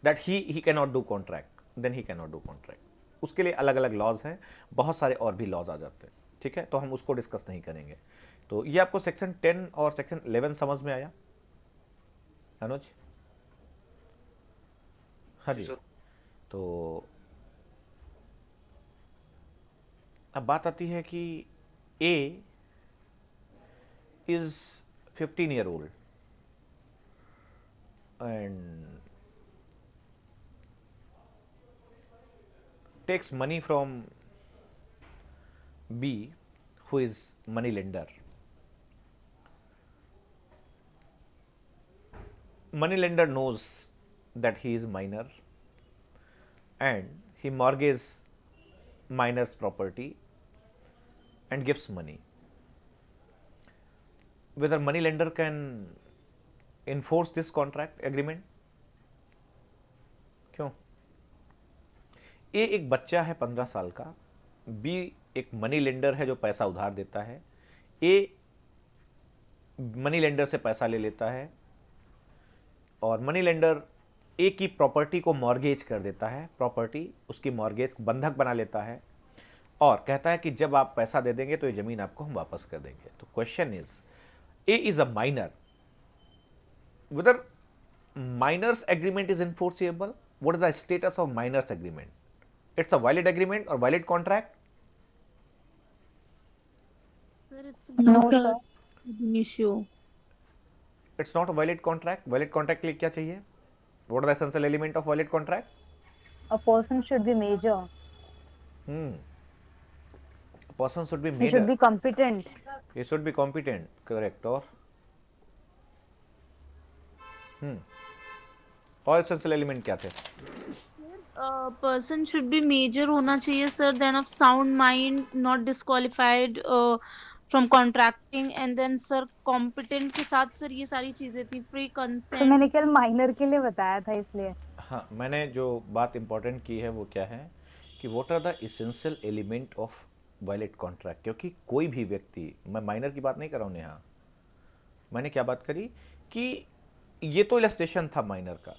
that he can not do contract, then he can not do contract. उसके लिए अलग अलग लॉज हैं, बहुत सारे और भी लॉज आ जाते हैं, ठीक है, तो हम उसको डिस्कस नहीं करेंगे। तो ये आपको सेक्शन 10 और सेक्शन 11 समझ में आया अनुज? हाँ जी। सर। तो अब बात आती है कि A is 15 year old and takes money from B who is money lender. Money lender knows that he is minor and he mortgages minor's property and gives money. Whether money lender can enforce this contract agreement? क्यों? ए एक बच्चा है 15 साल का, B एक money lender है जो पैसा उधार देता है। ए मनी लेंडर से पैसा ले लेता है और मनी लेंडर ए की प्रॉपर्टी को मॉर्गेज कर देता है, प्रॉपर्टी उसकी मॉर्गेज बंधक बना लेता है और कहता है कि जब आप पैसा दे देंगे तो ये ज़मीन आपको हम वापस कर देंगे। तो question is, A is a minor, whether minor's agreement is enforceable, what is the status of miners agreement? It's a valid agreement or valid contract? Sir, it's No, not sir. an issue. It's not a valid contract. Valid contract के लिए क्या चाहिए? What are the essential element of valid contract? A person should be major. A person should be He should major. be competent. He should be competent. Correct. और essential element क्या थे? Person should B major होना चाहिए sir, then of sound mind, not disqualified from contracting, and then sir competent के साथ sir ये सारी चीजें थी, फ्री तो कंसेंट। मैंने केवल माइनर के लिए बताया था इसलिए। हाँ, मैंने जो बात इंपॉर्टेंट की है वो क्या है कि what are the essential element of valid contract. क्योंकि कोई भी व्यक्ति, मैं माइनर की बात नहीं कर रहा हूँ नेहा, मैंने क्या बात करी कि ये तो इलस्ट्रेशन था माइनर का,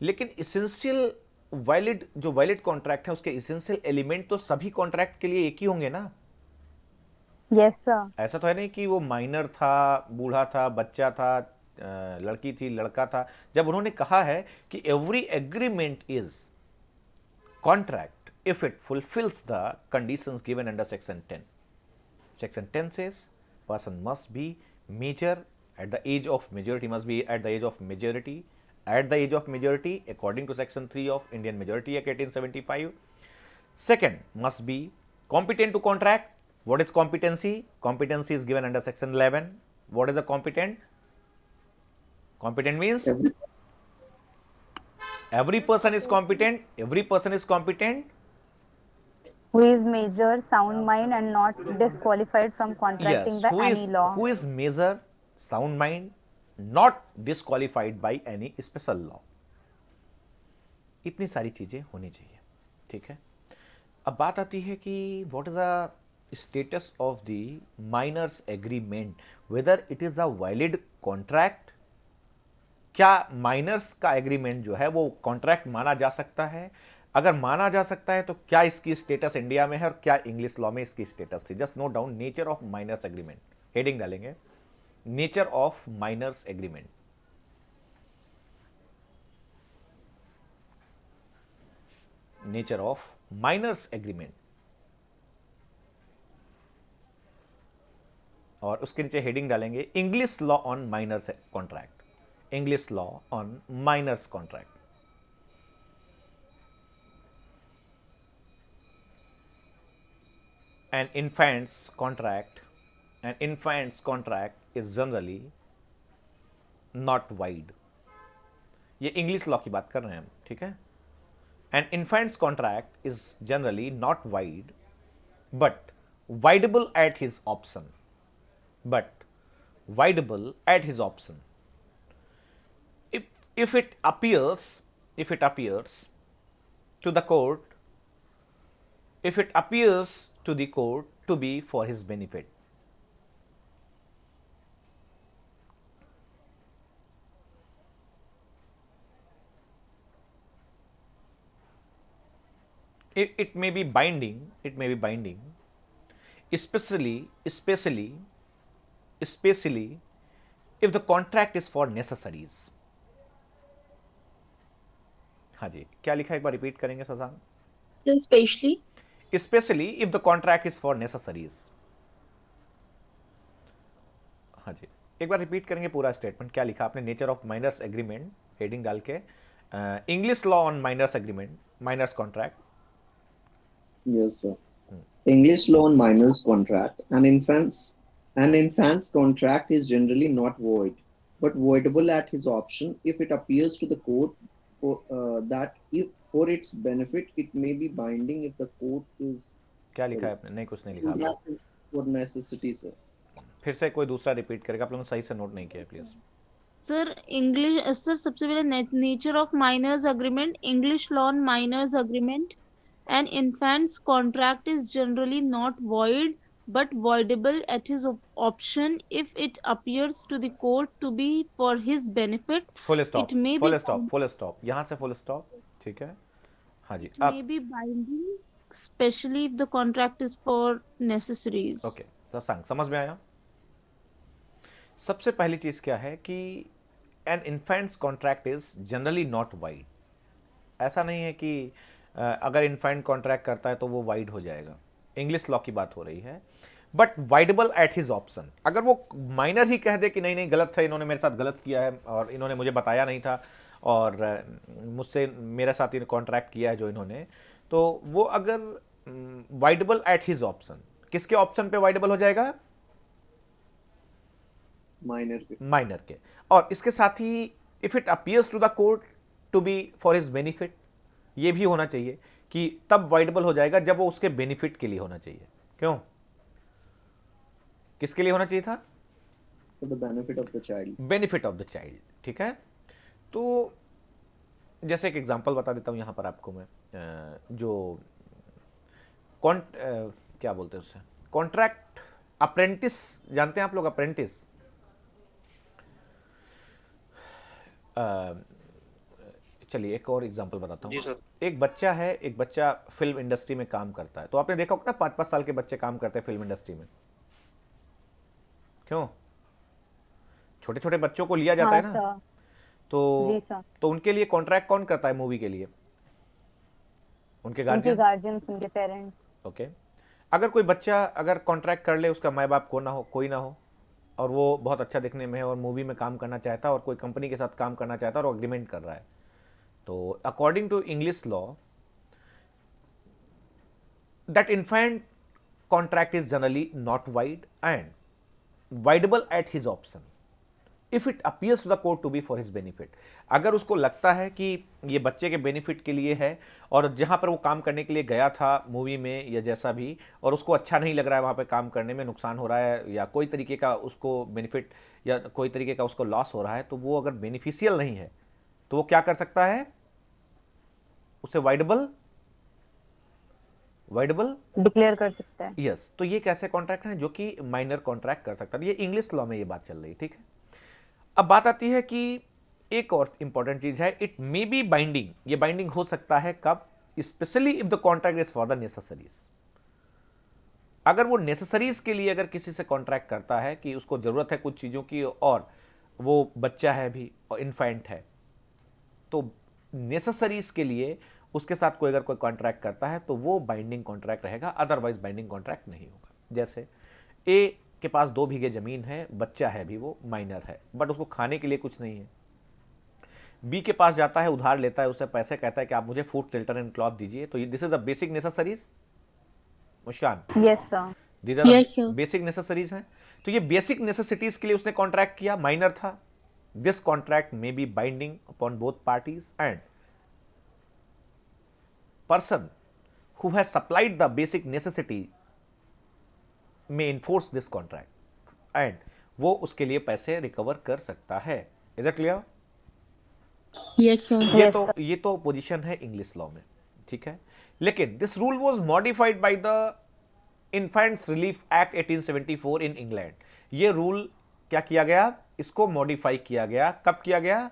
लेकिन इसेंशियल वैलिड जो वैलिड कॉन्ट्रैक्ट है उसके इसेंशियल एलिमेंट तो सभी कॉन्ट्रैक्ट के लिए एक ही होंगे ना। Yes sir. ऐसा तो है नहीं कि वो माइनर था, बूढ़ा था, बच्चा था, लड़की थी, लड़का था। जब उन्होंने कहा है कि every agreement is contract if it fulfils the conditions given under section 10. Section 10 says person must be major at the age of majority, must be at the age of majority, at the age of majority according to section 3 of Indian Majority Act 1875. Second, must be competent to contract. What is competency? Competency is given under section 11. What is the competent? Competent means every person is competent. Every person is competent. Who is major, sound mind and not disqualified from contracting Yes. by Who any is law. who is major, sound mind, not disqualified by any special law. इतनी सारी चीजें होनी चाहिए, ठीक है। अब बात आती है कि what is the status of the miners agreement, whether it is a valid contract. क्या माइनर्स का एग्रीमेंट जो है वो कॉन्ट्रैक्ट माना जा सकता है? अगर माना जा सकता है तो क्या इसकी स्टेटस इंडिया में है और क्या इंग्लिश लॉ में इसकी स्टेटस थी? Just note down nature of miners agreement, heading डालेंगे nature of miners agreement. Nature of miners agreement, और उसके नीचे हेडिंग डालेंगे English law on minor's contract, English law on minor's contract. An infant's contract is generally not void। ये English law की बात कर रहे हैं हम, ठीक है। An infant's contract is generally not void but voidable at his option, but voidable at his option if it appears to the court, if it appears to the court to be for his benefit। It may be binding, especially if the contract is for necessaries। हाँ जी, क्या लिखा है एक बार repeat करेंगे Shashank? Especially if the contract is for necessaries। हाँ जी, एक बार repeat करेंगे पूरा स्टेटमेंट, क्या लिखा आपने? Nature of miners agreement heading डाल के, English law on minor's agreement, minor's contract. Yes, sir. English law on minors contract. An infant's contract is generally not void, but voidable at his option if it appears to the court that if for its benefit it may be binding if the court is क्या लिखा है आपने? नहीं, कुछ नहीं लिखा आपने। that is for necessity, sir. फिर से कोई दूसरा रिपीट करेगा, आप लोगों ने सही से नोट नहीं किया प्लीज। सर इंग्लिश, सर सबसे पहले nature of minor's agreement, English law on minor's agreement. An infant's contract is generally not void but voidable at his option if it appears to the court to be for his benefit। Full stop, It may be full stop, यहाँ से full stop, ठीक है। हाँ जी, may be binding, especially if the contract is for necessaries। Okay Shashank, समझ में आया? सबसे पहली चीज क्या है कि an infant's contract is generally not void. ऐसा नहीं है कि अगर इन्फेंट कॉन्ट्रैक्ट करता है तो वो वाइड हो जाएगा, इंग्लिश लॉ की बात हो रही है। But voidable at his option, अगर वो माइनर ही कह दे कि नहीं नहीं गलत है, इन्होंने मेरे साथ गलत किया है और इन्होंने मुझे बताया नहीं था और मुझसे मेरे साथ इन्होंने कॉन्ट्रैक्ट किया है जो इन्होंने, तो वो अगर वाइडेबल एट हिज ऑप्शन, किसके ऑप्शन पे वाइडेबल हो जाएगा? माइनर के। और इसके साथ ही if it appears to the court to be for his benefit, ये भी होना चाहिए कि तब वाइडेबल हो जाएगा जब वो उसके बेनिफिट के लिए होना चाहिए। क्यों? किसके लिए होना चाहिए था? For the benefit of the child. Benefit of the child, ठीक है। तो जैसे एक एग्जांपल बता देता हूं यहां पर आपको मैं, जो क्या बोलते हैं उससे, कॉन्ट्रैक्ट अप्रेंटिस, जानते हैं आप लोग अप्रेंटिस? चलिए एक और एग्जांपल बताता जी हूँ। सर। एक बच्चा है, एक बच्चा फिल्म इंडस्ट्री में काम करता है, तो आपने देखा होगा ना 5-5 साल के बच्चे काम करते हैं फिल्म इंडस्ट्री में। क्यों? छोटे छोटे बच्चों को लिया जाता हाँ है ना, सर, तो जी सर। तो उनके लिए कॉन्ट्रैक्ट कौन करता है मूवी के लिए? उनके उनके गार्जियन। गार्जियंस, उनके पेरेंट्स। ओके। अगर कोई बच्चा अगर कॉन्ट्रैक्ट कर ले, उसका माँ बाप को ना हो, कोई ना हो, और वो बहुत अच्छा दिखने में है और मूवी में काम करना चाहता है और कोई कंपनी के साथ काम करना चाहता है और एग्रीमेंट कर रहा है, तो according to English law that infant contract is generally not void and voidable at his option if it appears to the court to be for his benefit. अगर उसको लगता है कि ये बच्चे के बेनिफिट के लिए है और जहां पर वो काम करने के लिए गया था मूवी में या जैसा भी, और उसको अच्छा नहीं लग रहा है, वहां पे काम करने में नुकसान हो रहा है या कोई तरीके का उसको बेनिफिट या कोई तरीके का उसको लॉस हो रहा है, तो वो अगर बेनिफिशियल नहीं है तो वो क्या कर सकता है? उसे वाइडेबल डिक्लेयर कर सकता है। यस। तो ये कैसे कॉन्ट्रैक्ट है जो कि माइनर कॉन्ट्रैक्ट कर सकता है, ये इंग्लिश लॉ में ये बात चल रही है, ठीक है। अब बात आती है कि एक और इंपॉर्टेंट चीज है, इट मे बी बाइंडिंग। ये बाइंडिंग हो सकता है कब? Specially if the contract is for the necessaries. अगर वो नेसेसरीज के लिए अगर किसी से कॉन्ट्रैक्ट करता है कि उसको जरूरत है कुछ चीजों की और वो बच्चा है भी और इन्फेंट है, तो नेसेसरीज के लिए उसके साथ कोई अगर कोई कॉन्ट्रैक्ट करता है तो वो बाइंडिंग कॉन्ट्रैक्ट रहेगा, अदरवाइज बाइंडिंग कॉन्ट्रैक्ट नहीं होगा। जैसे ए के पास 2 बीघे ज़मीन है, बच्चा है भी, वो माइनर है, बट उसको खाने के लिए कुछ नहीं है। बी के पास जाता है, उधार लेता है, उससे पैसे, कहता है कि आप मुझे फूड, शेल्टर एंड क्लॉथ दीजिए। तो this is the basic necessaries. Muskan, Yes, sir. These are Yes, sir. Basic necessaries हैं। तो ये बेसिक नेसेसिटीज के लिए उसने कॉन्ट्रैक्ट किया, माइनर था। This contract may be binding upon both parties and person who has supplied the basic necessity may enforce this contract and वो उसके लिए पैसे रिकवर कर सकता है। Is it clear? Yes, sir. ये तो पोजीशन है इंग्लिश लॉ में, ठीक है। लेकिन this rule was modified by the infants relief act 1874 in England. ये रूल क्या किया गया, इसको मॉडिफाई किया गया। कब किया गया?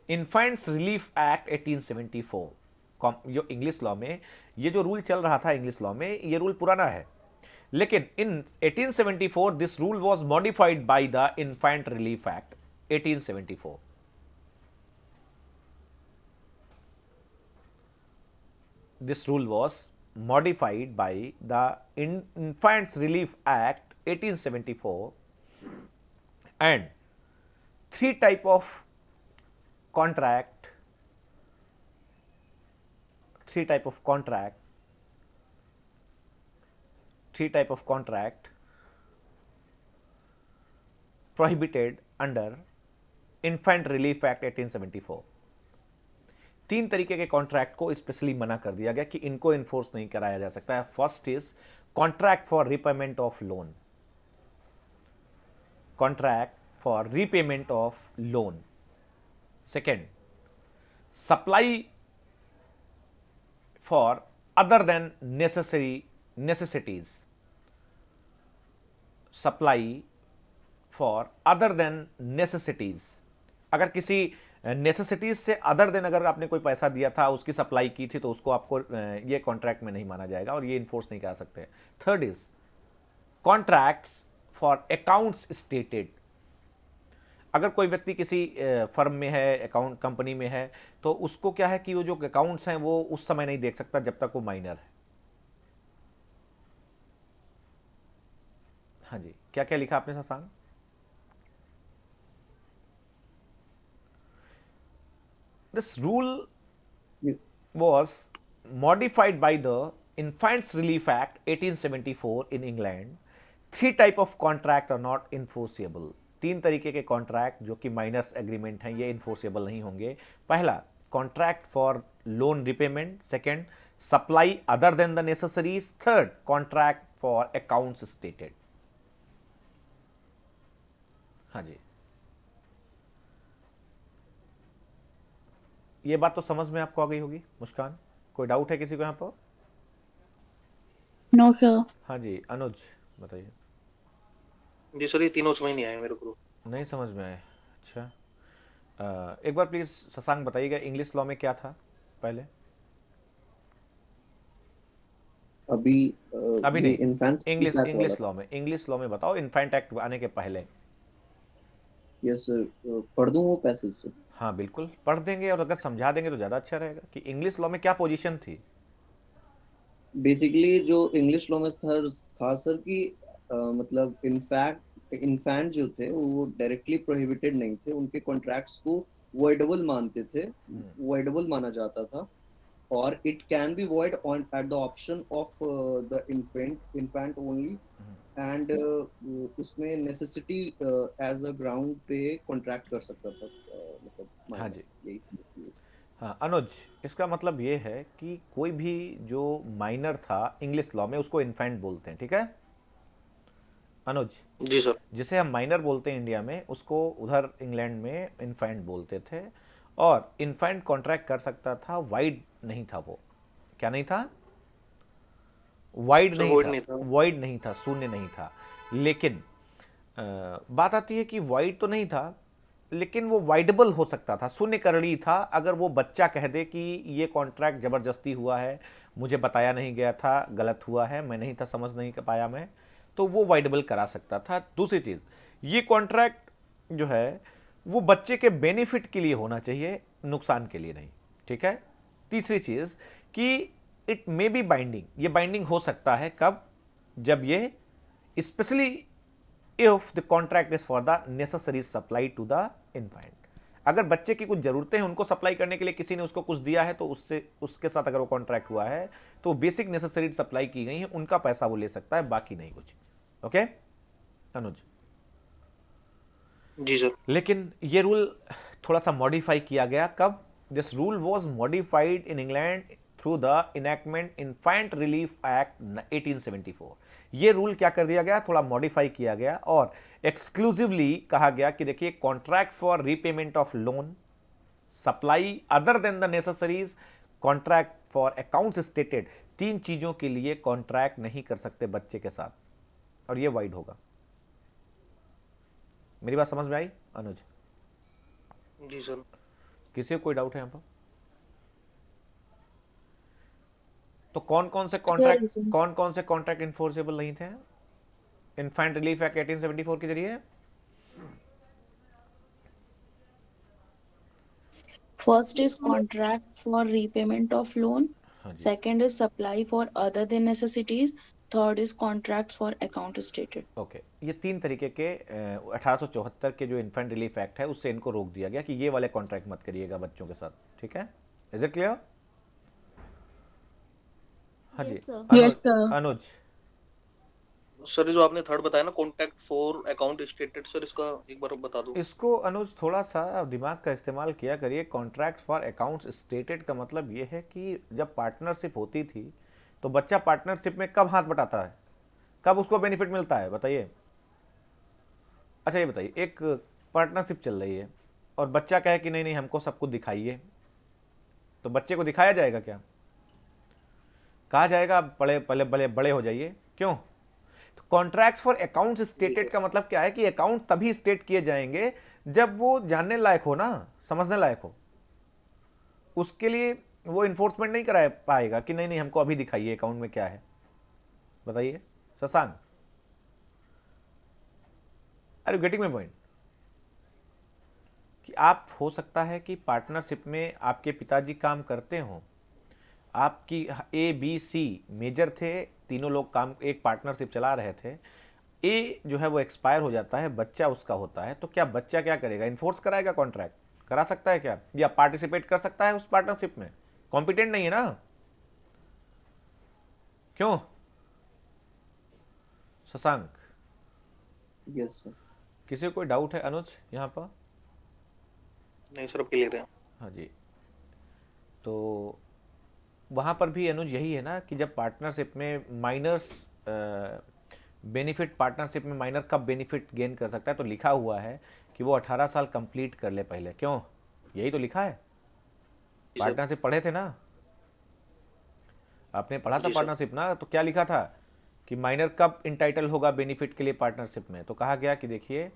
Infants relief act 1874। जो इंग्लिश लॉ में ये जो रूल चल रहा था इंग्लिश लॉ में, ये रूल पुराना है, लेकिन इन 1874 this rule was modified by the infant relief act 1874। This rule was modified by the Infants Relief Act 1874 and three type of contract prohibited under Infant Relief Act 1874। 3 तरीके के contract को specially मना कर दिया गया कि इनको इन्फोर्स नहीं कराया जा सकता है। First is contract for repayment of loan, contract for repayment of loan. Second, supply for other than necessities, supply for other than necessities. अगर किसी नेसेसिटीज से अदर देन अगर आपने कोई पैसा दिया था, उसकी सप्लाई की थी, तो उसको आपको ये कॉन्ट्रैक्ट में नहीं माना जाएगा और ये इन्फोर्स नहीं कर सकते। Third is contracts for accounts stated. अगर कोई व्यक्ति किसी फर्म में है, अकाउंट कंपनी में है, तो उसको क्या है कि वो जो अकाउंट्स हैं वो उस समय नहीं देख सकता जब तक वो माइनर है। हाँ जी, क्या क्या लिखा आपने Shashank? This rule was modified by the Infants Relief Act 1874 in England. 3 type of contract are not enforceable. 3 तरीके के कॉन्ट्रैक्ट जो कि माइनर्स एग्रीमेंट हैं, ये इन्फोर्सेबल नहीं होंगे। पहला, contract for loan repayment. Second, supply other than the necessaries. Third, contract for accounts stated. हाँ जी, ये बात तो समझ में आपको आ गई होगी। मुस्कान, कोई डाउट है किसी को यहाँ पर? No, sir. हाँ जी, अनुज बताइए। जी सर, ये तीनों समझ नहीं आए मेरे को। नहीं समझ में आए? अच्छा, एक बार प्लीज शशांक बताइएगा, इंग्लिश लॉ में क्या था पहले? अभी नहीं, इन्फेंट्स इंग्लिश लॉ में बताओ, इन्फेंट एक्ट आने के पहले। यस सर, पढ़ दूं वो पैसेज से? हाँ बिल्कुल पढ़ देंगे, और अगर समझा देंगे तो ज़्यादा अच्छा रहेगा कि इंग्लिश लॉ में क्या पोजीशन थी। बेसिकली जो इंग्लिश लॉ में था सर कि मतलब इन्फैंट जो थे वो डायरेक्टली प्रोहिबिटेड नहीं थे, उनके कॉन्ट्रैक्ट्स को वॉइडेबल मानते थे, वॉइडेबल माना जाता था, और it can be void on at the option of the infant only, and उसमें नेसेसिटी एज अ ग्राउंड पे कॉन्ट्रैक्ट कर सकता था, मतलब हाँ जी, यही। हाँ अनुज, इसका मतलब ये है कि कोई भी जो माइनर था इंग्लिश लॉ में उसको इन्फेंट बोलते हैं, ठीक है अनुज? जी सर। जिसे हम माइनर बोलते हैं इंडिया में, उसको उधर इंग्लैंड में इन्फेंट बोलते थे। और इन्फेंट कॉन्ट्रैक्ट कर सकता था, वाइड नहीं था वो। क्या नहीं था? वाइड नहीं था, शून्य नहीं था। लेकिन बात आती है कि वाइड तो नहीं था, लेकिन वो वाइडेबल हो सकता था, शून्यकरणीय था। अगर वो बच्चा कह दे कि ये कॉन्ट्रैक्ट ज़बरदस्ती हुआ है, मुझे बताया नहीं गया था, गलत हुआ है, मैं नहीं था, समझ नहीं पाया मैं, तो वो वाइडेबल करा सकता था। दूसरी चीज़, ये कॉन्ट्रैक्ट जो है वो बच्चे के बेनिफिट के लिए होना चाहिए, नुकसान के लिए नहीं, ठीक है। तीसरी चीज़, कि इट मे बी बाइंडिंग, ये बाइंडिंग हो सकता है कब, जब ये specially if the contract is for the necessary supply to the infant. अगर बच्चे की कुछ जरूरतें हैं उनको सप्लाई करने के लिए किसी ने उसको कुछ दिया है तो उससे उसके साथ अगर वो कॉन्ट्रैक्ट हुआ है तो बेसिक नेसेसरी सप्लाई की गई है, उनका पैसा वो ले सकता है, बाकी नहीं कुछ। ओके अनुज? जी सर। लेकिन ये रूल थोड़ा सा मॉडिफाई किया गया, कब? This rule was modified in England through the enactment infant relief act 1874। ये रूल क्या कर दिया गया, थोड़ा मॉडिफाई किया गया और एक्सक्लूसिवली कहा गया कि देखिए contract for repayment of loan, supply other than the necessaries, contract for accounts stated, 3 चीजों के लिए कॉन्ट्रैक्ट नहीं कर सकते बच्चे के साथ, और ये वाइड होगा। मेरी बात समझ में आई अनुज? जी सर। किसी को कोई डाउट है यहाँ पर? तो कौन कौन से कॉन्ट्रैक्ट इन्फोर्सेबल नहीं थे इन्फेंट रिलीफ एक्ट 1874 के जरिए? First is contract for repayment of loan. हाँ जी, Second is supply for other than necessities. Third is contracts for account stated. Okay. ये 3 तरीके के 1874 के जो इन्फेंट रिलीफ एक्ट है उससे इनको रोक दिया गया कि ये वाले कॉन्ट्रैक्ट मत करिएगा बच्चों के साथ, ठीक है? Is it clear? हाँ जी Yes, sir. Yes, अनुज, sir. अनुज सर ये जो आपने थर्ड बताया ना, contact for account stated, sir इसका एक बार बता दो। इसको अनुज थोड़ा सा दिमाग का इस्तेमाल किया करिए। कॉन्ट्रैक्ट फॉर अकाउंट्स स्टेटेड का मतलब ये है कि जब पार्टनरशिप होती थी तो बच्चा पार्टनरशिप में कब हाथ बटाता है, कब उसको बेनिफिट मिलता है, बताइए। अच्छा ये बताइए, एक पार्टनरशिप चल रही है और बच्चा कहे कि नहीं नहीं हमको सब कुछ दिखाइए, तो बच्चे को दिखाया जाएगा क्या? कहा जाएगा बड़े पहले बड़े बड़े हो जाइए, क्यों? तो कॉन्ट्रैक्ट फॉर अकाउंट्स स्टेटेड का मतलब क्या है कि अकाउंट तभी स्टेट किए जाएंगे जब वो जानने लायक हो ना, समझने लायक हो। उसके लिए वो इन्फोर्समेंट नहीं करा पाएगा कि नहीं नहीं हमको अभी दिखाइए अकाउंट में क्या है, बताइए Shashank, are you getting my point? कि आप हो सकता है कि पार्टनरशिप में आपके पिताजी काम करते हों, आपकी ABC मेजर थे, तीनों लोग काम एक पार्टनरशिप चला रहे थे, ए जो है वो एक्सपायर हो जाता है, बच्चा उसका होता है, तो क्या बच्चा क्या करेगा, इन्फोर्स कराएगा कॉन्ट्रैक्ट, करा सकता है क्या, या पार्टिसिपेट कर सकता है उस पार्टनरशिप में? कॉम्पिटेंट नहीं है ना, क्यों शशांक? Yes, sir. किसी को कोई डाउट है अनुज यहाँ पर? नहीं सर, अब क्लियर है। हाँ जी, तो वहाँ पर भी अनुज यही है ना कि जब पार्टनरशिप में माइनर्स बेनिफिट, पार्टनरशिप में माइनर कब बेनिफिट गेन कर सकता है, तो लिखा हुआ है कि वो 18 साल कंप्लीट कर ले पहले, क्यों? यही तो लिखा है। जी सर। पार्टनरशिप पढ़े थे ना आपने, पढ़ा था जी सर। पार्टनरशिप ना, तो क्या लिखा था कि माइनर कब इंटाइटल होगा बेनिफिट के लिए पार्टनरशिप में? तो कहा गया कि देखिए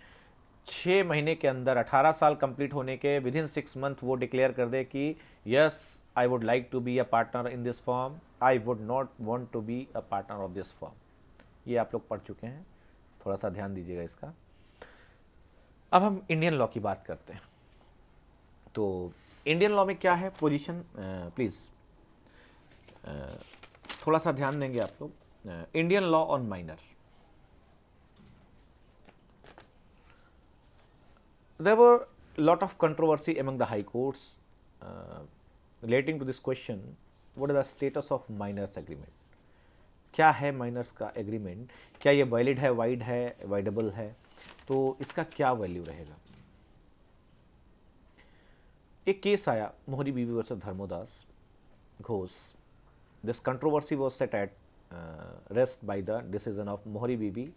6 महीने के अंदर 18 साल कंप्लीट होने के विद इन 6 मंथ वो डिक्लेयर कर दे कि yes I would like to be a partner in this form, I would not want to be a partner of this form. ये आप लोग पढ़ चुके हैं, थोड़ा सा ध्यान दीजिएगा इसका। अब हम इंडियन लॉ की बात करते हैं। तो इंडियन लॉ में क्या है पोजीशन, प्लीज़ थोड़ा सा ध्यान देंगे आप लोग। Indian law on minor, there were lot of controversy among the high courts relating to this question, what is the status of minors agreement? क्या है माइनर्स का एग्रीमेंट, क्या ये वैलिड है, वाइड है, वाइडेबल है, तो इसका क्या वैल्यू रहेगा? एक केस आया मोहरी बीवी versus Dharmodas Ghosh. This controversy was set at rest by the decision of मोहरी बीवी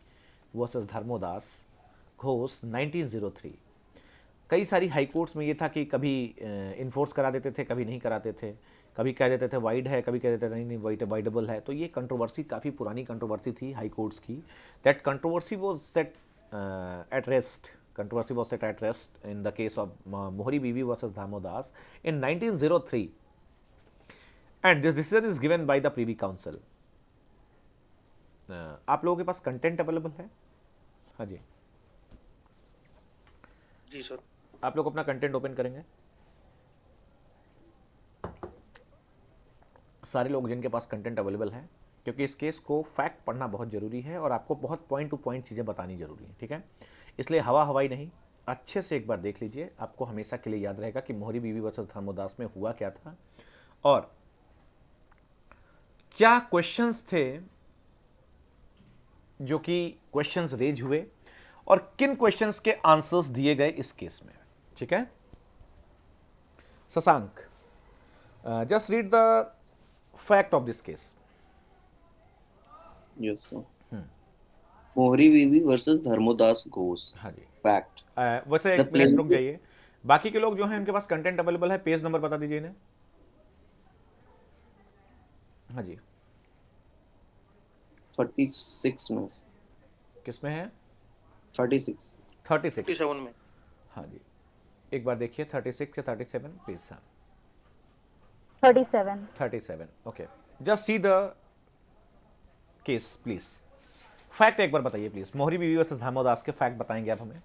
वर्सेस धर्मोदास घोष 1903। कई सारी हाई कोर्ट्स में ये था कि कभी इन्फोर्स करा देते थे, कभी नहीं कराते थे, कभी कह देते थे वाइड है, कभी कह देते थे नहीं नहीं वाइडेबल है। तो ये कंट्रोवर्सी काफ़ी पुरानी कंट्रोवर्सी थी हाई कोर्ट्स की। That controversy was set at rest, controversy was set at rest in the case of Mohri Bibi versus Dharmodas in 1903, and this decision is given by the Privy Council. आप लोगों के पास content available है? हाँ जी, जी sir. आप लोग अपना content open करेंगे। सारे लोग जिनके पास कंटेंट अवेलेबल है, क्योंकि इस केस को फैक्ट पढ़ना बहुत ज़रूरी है और आपको बहुत पॉइंट टू पॉइंट चीज़ें बतानी ज़रूरी है, ठीक है। इसलिए हवा हवाई नहीं, अच्छे से एक बार देख लीजिए, आपको हमेशा के लिए याद रहेगा कि मोहरी बीवी वर्सेस धर्मोदास में हुआ क्या था और क्या क्वेश्चंस थे जो कि क्वेश्चंस रेज हुए और किन क्वेश्चंस के आंसर्स दिए गए इस केस में, ठीक है। Shashank, just read the fact of this case. Yes, sir. मोहरी बीवी वर्सेस धर्मोदास घोष. हाँ जी। Fact. वैसे The एक मिनट रुक plaintiff- जाइए, बाकी के लोग जो हैं उनके पास कंटेंट अवेलेबल है, पेज नंबर बता दीजिए इन्हें। हाँ जी, 36 में. किसमें है? 36. 36। 57 में। हाँ जी, एक बार देखिए 36 या 37 प्लीज। हाँ 37. 37, okay. Just see the case please. Fact एक बार बताइए प्लीज, मोहरी बीवी वर्सेस धर्मोदास के फैक्ट बताएंगे आप हमें।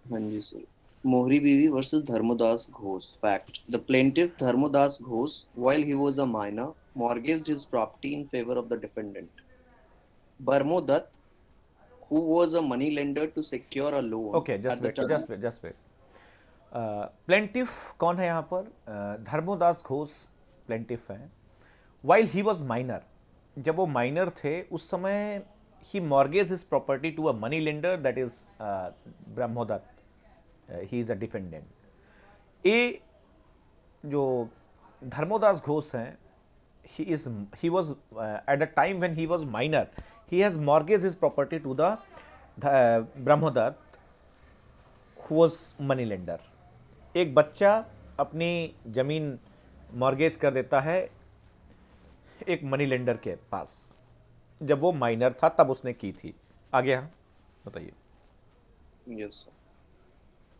हाँ जी सर. मोहरी बीवी versus Dharmodas Ghosh. Fact. The plaintiff Dharmodas Ghosh, while he was a minor, mortgaged his property in favor of the defendant. Barmo Dutt, who was a money lender to secure a loan. Okay, just at the wait, time- just wait. Plaintiff कौन है यहाँ पर? Dharmodas Ghosh plaintiff है। While he was minor, जब वो minor थे उस समय ही mortgage his property to a money lender, that is Brahmodatt, he is a defendant. ए जो धर्मोदास घोष हैं, he was at the time when he was minor, he has mortgaged his property to the Brahmodatt, who was money lender. एक बच्चा अपनी जमीन mortgage कर देता है एक मनी लेंडर के पास, जब वो माइनर था तब उसने की थी। आगे हाँ बताइए। Yes, sir.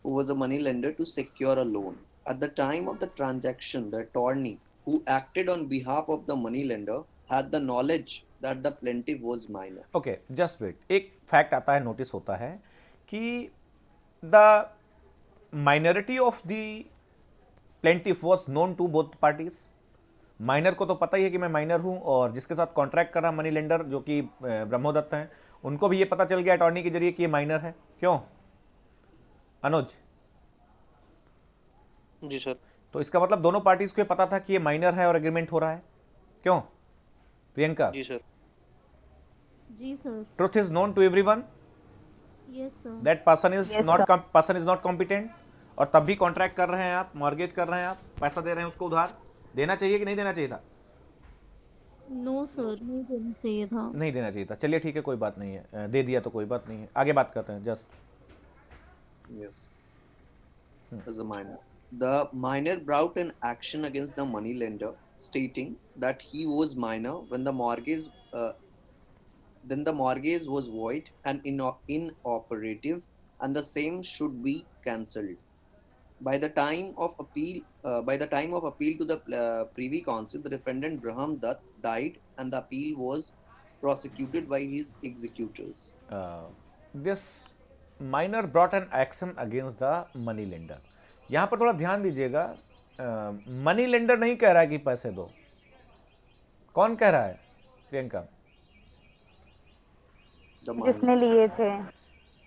Who was a money lender to secure a loan. At the time of the transaction, the attorney who acted on behalf of the money lender had the knowledge that the plaintiff was minor. Okay, just wait. एक fact आता है, notice होता है कि the minority of the plaintiff was known to both parties. Minor को तो पता ही है कि मैं माइनर हूं, और जिसके साथ कॉन्ट्रैक्ट कर रहा मनी लेंडर जो कि ब्रह्मोदत्त हैं, उनको भी ये पता चल गया अटॉर्नी के जरिए कि ये माइनर है। क्यों अनुज? जी सर। तो इसका मतलब दोनों पार्टीज को ये पता था कि ये माइनर है और एग्रीमेंट हो रहा है। क्यों प्रियंका? जी सर। जी sir. Truth is known to everyone yes sir. That person is Yes, not sir. Person is not competent, और तब भी कॉन्ट्रैक्ट कर रहे हैं आप, मॉर्गेज कर रहे हैं आप, पैसा दे रहे हैं उसको उधार। देना चाहिए कि नहीं देना चाहिए था? नो सर, नहीं देना चाहिए था। नहीं देना चाहिए था। चलिए ठीक है, कोई बात नहीं है, दे दिया तो कोई बात नहीं है। आगे बात करते हैं। Just Yes. As a minor. The minor brought an action against the money lender, stating that he was minor when the mortgage, then the mortgage was void and inoperative, and the same should be cancelled. By the time of appeal to the Privy Council, the defendant Braham Dutt died, and the appeal was prosecuted by his executors. This minor brought an action against the money lender. यहाँ पर थोड़ा ध्यान दीजिएगा, money lender नहीं कह रहा है कि पैसे दो। कौन कह रहा है प्रियंका? The minor. जिसने लिए थे.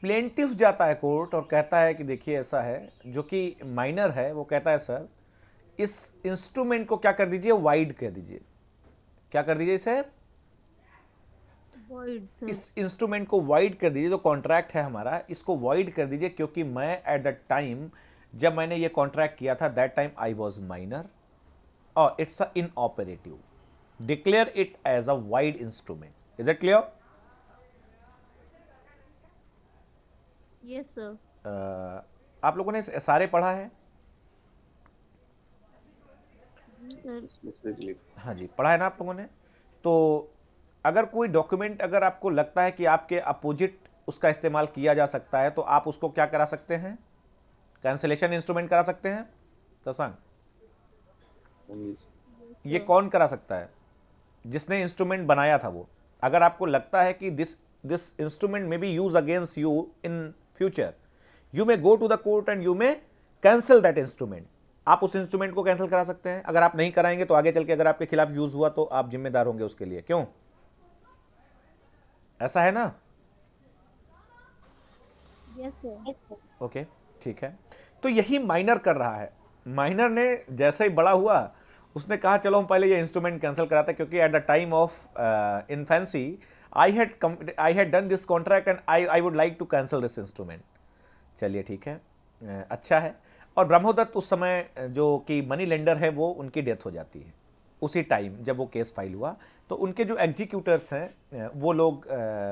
प्लेंटिफ जाता है कोर्ट और कहता है कि देखिए ऐसा है, जो कि माइनर है वो कहता है सर इस इंस्ट्रूमेंट को क्या कर दीजिए, वाइड कर दीजिए। क्या कर दीजिए इसे? Void sir. इस इंस्ट्रूमेंट को वाइड कर दीजिए, जो कॉन्ट्रैक्ट है हमारा इसको वाइड कर दीजिए, क्योंकि मैं एट द टाइम जब मैंने ये कॉन्ट्रैक्ट किया था that time I was minor और it's a inoperative. Declare it as a void instrument. Is it clear? Yes sir. आप लोगों ने सारे पढ़ा है? Specifically. हाँ जी, पढ़ा है ना आप लोगों ने? तो अगर कोई डॉक्यूमेंट अगर आपको लगता है कि आपके अपोजिट उसका इस्तेमाल किया जा सकता है, तो आप उसको क्या करा सकते हैं? कैंसिलेशन इंस्ट्रूमेंट करा सकते हैं। शशांक, Yes. ये कौन करा सकता है? जिसने इंस्ट्रूमेंट बनाया था वो। अगर आपको लगता है कि this instrument may be use against you in future, you may go to the court and you may cancel that instrument. आप उस इंस्ट्रूमेंट को कैंसिल करा सकते हैं। अगर आप नहीं कराएंगे तो आगे चल के अगर आपके खिलाफ यूज हुआ तो आप जिम्मेदार होंगे उसके लिए, क्यों? ऐसा है ना? Yes, sir. ओके, ठीक है। तो यही माइनर कर रहा है। माइनर ने जैसे ही बड़ा हुआ उसने कहा चलो हम पहले ये इंस्ट्रूमेंट कैंसिल कराते हैं, क्योंकि eight the time of infancy I had done this contract and I would like to cancel this instrument. चलिए ठीक है, अच्छा है। और ब्रह्मोदत्त उस समय जो कि मनी लेंडर है वो उनकी डेथ हो जाती है उसी टाइम जब वो केस फाइल हुआ। तो उनके जो एग्जीक्यूटर्स हैं वो लोग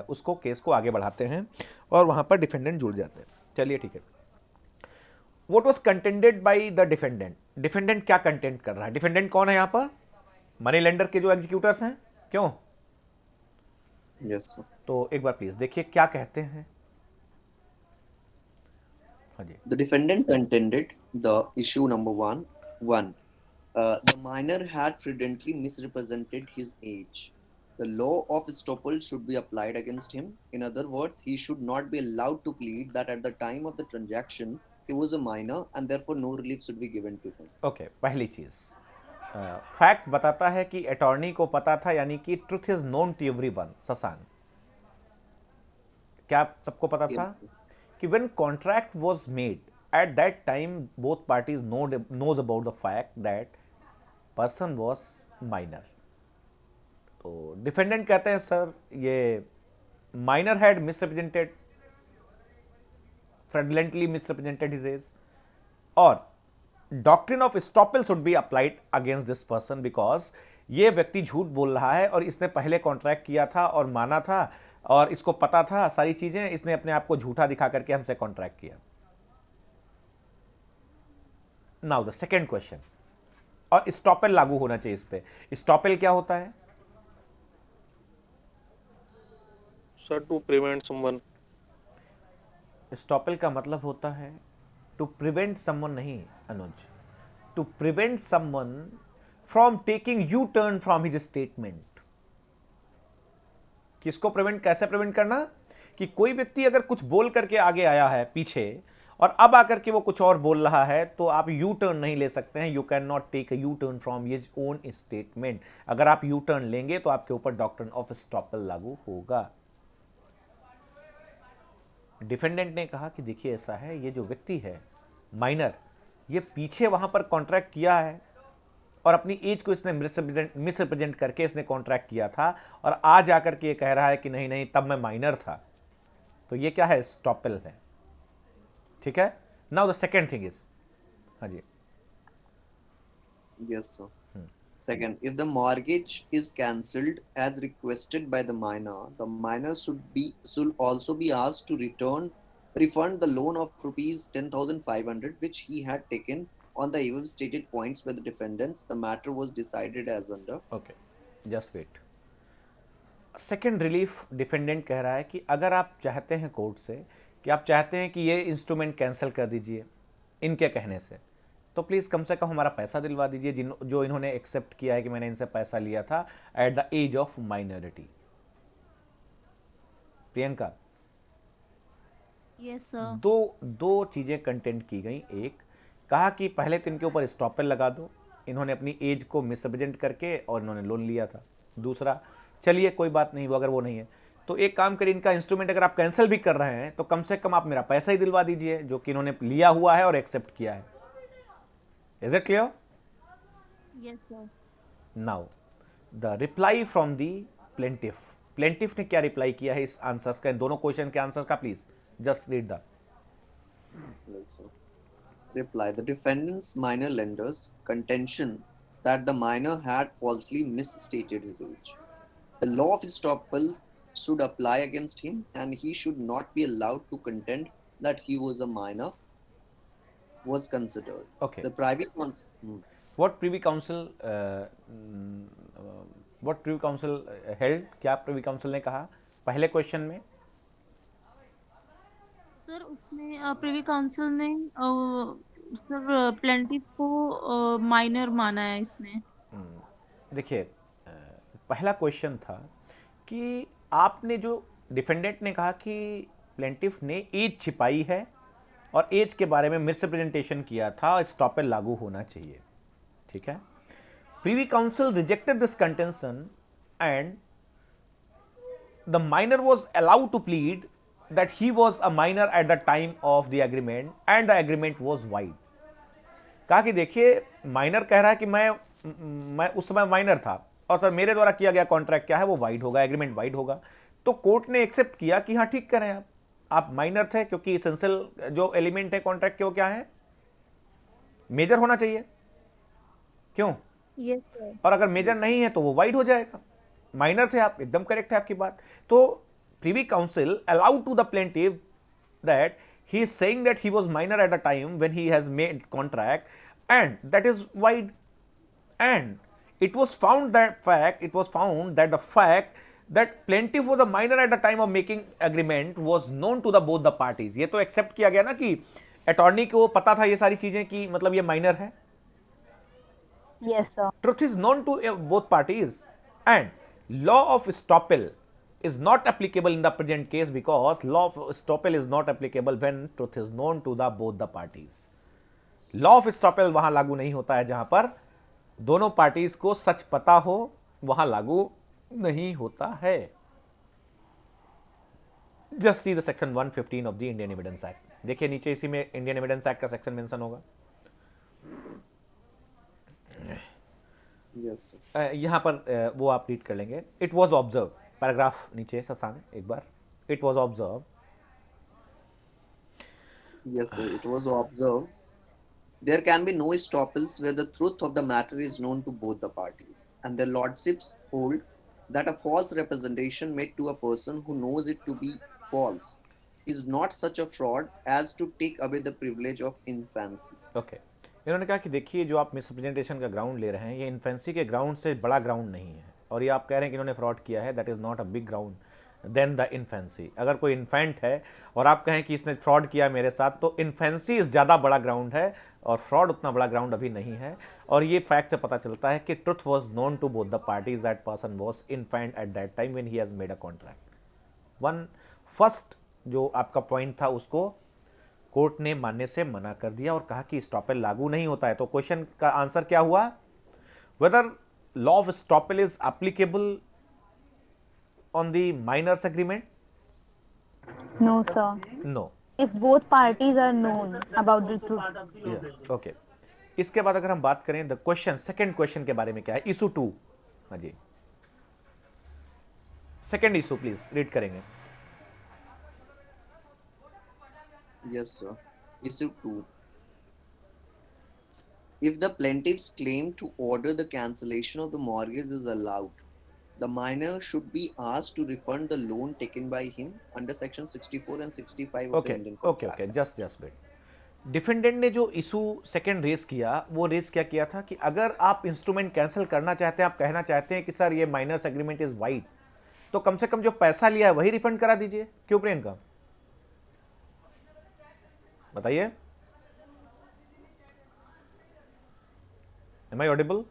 उसको केस को आगे बढ़ाते हैं और वहाँ पर डिफेंडेंट जुड़ जाते हैं। चलिए ठीक है। What was contended by the defendant? Defendant क्या कंटेंट कर रहा है? डिफेंडेंट कौन है यहाँ पर? मनी लेंडर के जो एग्जीक्यूटर्स हैं, क्यों? Yes, sir. तो एक बार प्लीज देखिए क्या कहते हैं। हाँ जी, The defendant contended the issue number one. The minor had fraudulently misrepresented his age. The law of estoppel should be applied against him. In other words, he should not be allowed to plead that at the time of the transaction he was a minor and therefore no relief should be given to him. Okay. पहली चीज, fact बताता है कि attorney को पता था, यानी कि truth is known to everyone. Shashank, क्या आप सबको पता था कि when contract was made at that time both parties knows about the fact that person was minor. तो डिफेंडेंट कहते हैं सर ये minor had misrepresented, fraudulently misrepresented his age, और doctrine of estoppel should be applied against this person because ये व्यक्ति झूठ बोल रहा है और इसने पहले कॉन्ट्रैक्ट किया था और माना था और इसको पता था सारी चीजें, इसने अपने आप को झूठा दिखा करके हमसे कॉन्ट्रैक्ट किया। नाउ द सेकेंड क्वेश्चन, और स्टॉपल लागू होना चाहिए इस पे। स्टॉपल क्या होता है? Sir to prevent someone. Estoppel का मतलब होता है टू प्रिवेंट समवन, नहीं Anuj, to prevent someone from taking U turn from his statement. किसको प्रिवेंट, कैसे प्रिवेंट करना? कि कोई व्यक्ति अगर कुछ बोल करके आगे आया है पीछे और अब आकर के वो कुछ और बोल रहा है तो आप यू टर्न नहीं ले सकते हैं। You can not take U turn from his own statement. अगर आप यू टर्न लेंगे तो आपके ऊपर डॉक्ट्रिन ऑफ स्टॉपल लागू होगा। डिफेंडेंट ने कहा कि देखिए ऐसा है, ये जो व्यक्ति है माइनर, ये पीछे वहां पर कॉन्ट्रैक्ट किया है और अपनी एज को इसने मिसरिप्रेजेंट करके इसने कॉन्ट्रैक्ट किया था और आज आकर के ये कह रहा है कि नहीं नहीं तब मैं माइनर था। तो ये क्या है? स्टॉपल है। ठीक है। Now the second thing is, हाँ जी, Yes, sir. Second, if the mortgage is cancelled as requested by the minor should also be asked to refund the loan of rupees 10,500 which he had taken on the above stated points by the defendants. The matter was decided as under. Okay, just wait. Second relief defendant कह रहा है कि अगर आप चाहते हैं court से कि आप चाहते हैं कि ये इंस्ट्रूमेंट कैंसिल कर दीजिए इनके कहने से, तो प्लीज़ कम से कम हमारा पैसा दिलवा दीजिए जो इन्होंने एक्सेप्ट किया है कि मैंने इनसे पैसा लिया था at the age of minority. Priyanka, Yes, sir. दो चीज़ें कंटेंट की गई। एक, कहा कि पहले तो इनके ऊपर स्टॉपल लगा दो, इन्होंने अपनी एज को मिसरिप्रेजेंट करके और इन्होंने लोन लिया था। दूसरा, चलिए कोई बात नहीं, वो अगर वो नहीं है तो एक काम करिए, इनका इंस्ट्रूमेंट अगर आप कैंसिल भी कर रहे हैं तो कम से कम आप मेरा पैसा ही दिलवा दीजिए जो कि इन्होंने लिया हुआ है और एक्सेप्ट किया है। Is it clear? Yes, sir. Now the reply from the plaintiff. Plaintiff ने क्या रिप्लाई किया है इस आंसर्स का, इन दोनों क्वेश्चन के आंसर का? Please just read the Yes, sir. Reply: the defendant's minor lender's contention that the minor had falsely misstated his age. The law of estoppel should apply against him, and he should not be allowed to contend that he was a minor was considered. Okay. The privy what Privi council held, क्या Privi council ने कहा पहले question में? Sir उसमें privy council ने sir plaintiff को minor माना है इसमें। देखिए, पहला क्वेश्चन था कि आपने जो डिफेंडेंट ने कहा कि प्लेंटिफ ने एज छिपाई है और एज के बारे में मिसरिप्रेजेंटेशन किया था, स्टॉपेल लागू होना चाहिए। ठीक है, Privi council rejected this contention and the minor was allowed to plead that he was a minor at the time of the agreement and the agreement was void। कहा कि देखिए माइनर कह रहा है कि मैं उस समय माइनर था और सर मेरे द्वारा किया गया कॉन्ट्रैक्ट क्या है, वो वाइड होगा, एग्रीमेंट वाइड होगा। तो कोर्ट ने एक्सेप्ट किया कि हाँ ठीक करें, आप माइनर थे, क्योंकि एसेंशियल जो एलिमेंट है कॉन्ट्रैक्ट के वो क्या है, मेजर होना चाहिए। क्यों? Yes, sir. और अगर मेजर नहीं है तो वो वाइड हो जाएगा। माइनर थे आप, एकदम करेक्ट है आपकी बात। तो privy council allowed to the plaintiff that he is saying that he was minor at the time when he has made contract and that is void, and it was found that the fact that plaintiff was a minor at the time of making agreement was known to the both the parties। ये तो accept किया गया ना कि attorney को पता था ये सारी चीजें कि मतलब ये माइनर है। Yes, sir. Truth is known to both parties and law of estoppel is not applicable in the present case because law of estoppel is not applicable when truth is known to the both the parties। law of estoppel वहां लागू नहीं होता है जहां पर दोनों parties को सच पता हो, वहां लागू नहीं होता है। Just see the section 115 of the Indian evidence act. देखिए नीचे इसी में इंडियन एविडेंस एक्ट का सेक्शन मेंशन होगा। Yes, sir. यहां पर वो आप रीड कर लेंगे। इट वॉज ऑब्जर्व, पैराग्राफ नीचे शशांक एक बार, it was observe. Yes, sir. It was observed. There can be no estoppels where the truth of the matter is known to both the parties, and their lordships hold that a false representation made to a person who knows it to be false is not such a fraud as to take away the privilege of infancy। Okay, इन्होंने कहा कि देखिए जो आप misrepresentation का ground ले रहे हैं ये इन्फेंसी के ग्राउंड से बड़ा ग्राउंड नहीं है, और ये आप कह रहे हैं कि इन्होंने फ्रॉड किया है, that is not a big ground then the infancy. अगर कोई इन्फेंट है और आप कहें कि इसने फ्रॉड किया मेरे साथ, तो इन्फेंसी इस ज़्यादा बड़ा ग्राउंड है और फ्रॉड उतना बड़ा ग्राउंड अभी नहीं है। और ये फैक्ट से पता चलता है कि truth was known to both the parties, that person was infant at that time when he has made a contract. One first जो आपका पॉइंट था उसको कोर्ट ने मानने से मना कर दिया और कहा कि स्टॉपेल लागू नहीं होता है। तो क्वेश्चन का आंसर क्या हुआ, whether law of estoppel is applicable on the miners agreement? No, sir. No. If both parties are known about the truth. Okay, इसके बाद अगर हम बात करें द क्वेश्चन, सेकंड क्वेश्चन के बारे में क्या है, इशू 2। हाँ जी, सेकंड इशू प्लीज रीड करेंगे। Yes, sir. Issue 2. If the plaintiff's claim to order the cancellation of the mortgage is allowed, the minor should be asked to refund the loan taken by him under section 64 and 65 of the okay Indian okay Code okay, Act। Just wait. Defendant ने जो issue second raise किया, वो raise क्या किया था कि अगर आप इंस्ट्रूमेंट कैंसिल करना चाहते हैं, आप कहना चाहते हैं कि सर ये माइनर्स एग्रीमेंट इज वाइड, तो कम से कम जो पैसा लिया है वही रिफंड करा दीजिए। क्यों प्रियंका, बताइए, एम आई ऑडिबल?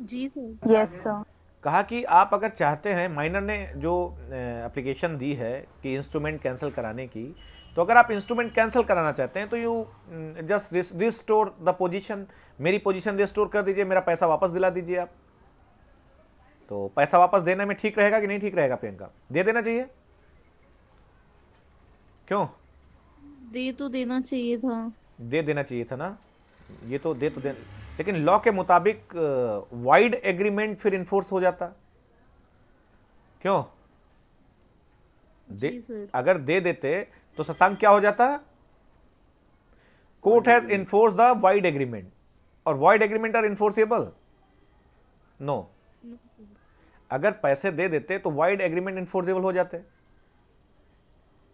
जी सर। Yes, sir. कहा कि आप अगर चाहते हैं, माइनर ने जो एप्लीकेशन दी है कि इंस्ट्रूमेंट कैंसिल कराने की, तो अगर आप इंस्ट्रूमेंट कैंसिल कराना चाहते हैं तो you just restore the position, मेरी पोजीशन रिस्टोर कर दीजिए, मेरा पैसा वापस दिला दीजिए आप। तो पैसा वापस देने में ठीक रहेगा कि नहीं ठीक रहेगा प्रियंका? दे देना चाहिए, क्यों? दे तो देना चाहिए था। दे देना चाहिए था ना, ये तो दे, लेकिन लॉ के मुताबिक वाइड एग्रीमेंट फिर इन्फोर्स हो जाता। क्यों? जी सर। अगर दे देते तो शशांक क्या हो जाता, court has enforce the void agreement, और void agreement are enforceable? No. अगर पैसे दे देते तो वाइड एग्रीमेंट इन्फोर्सेबल हो जाते।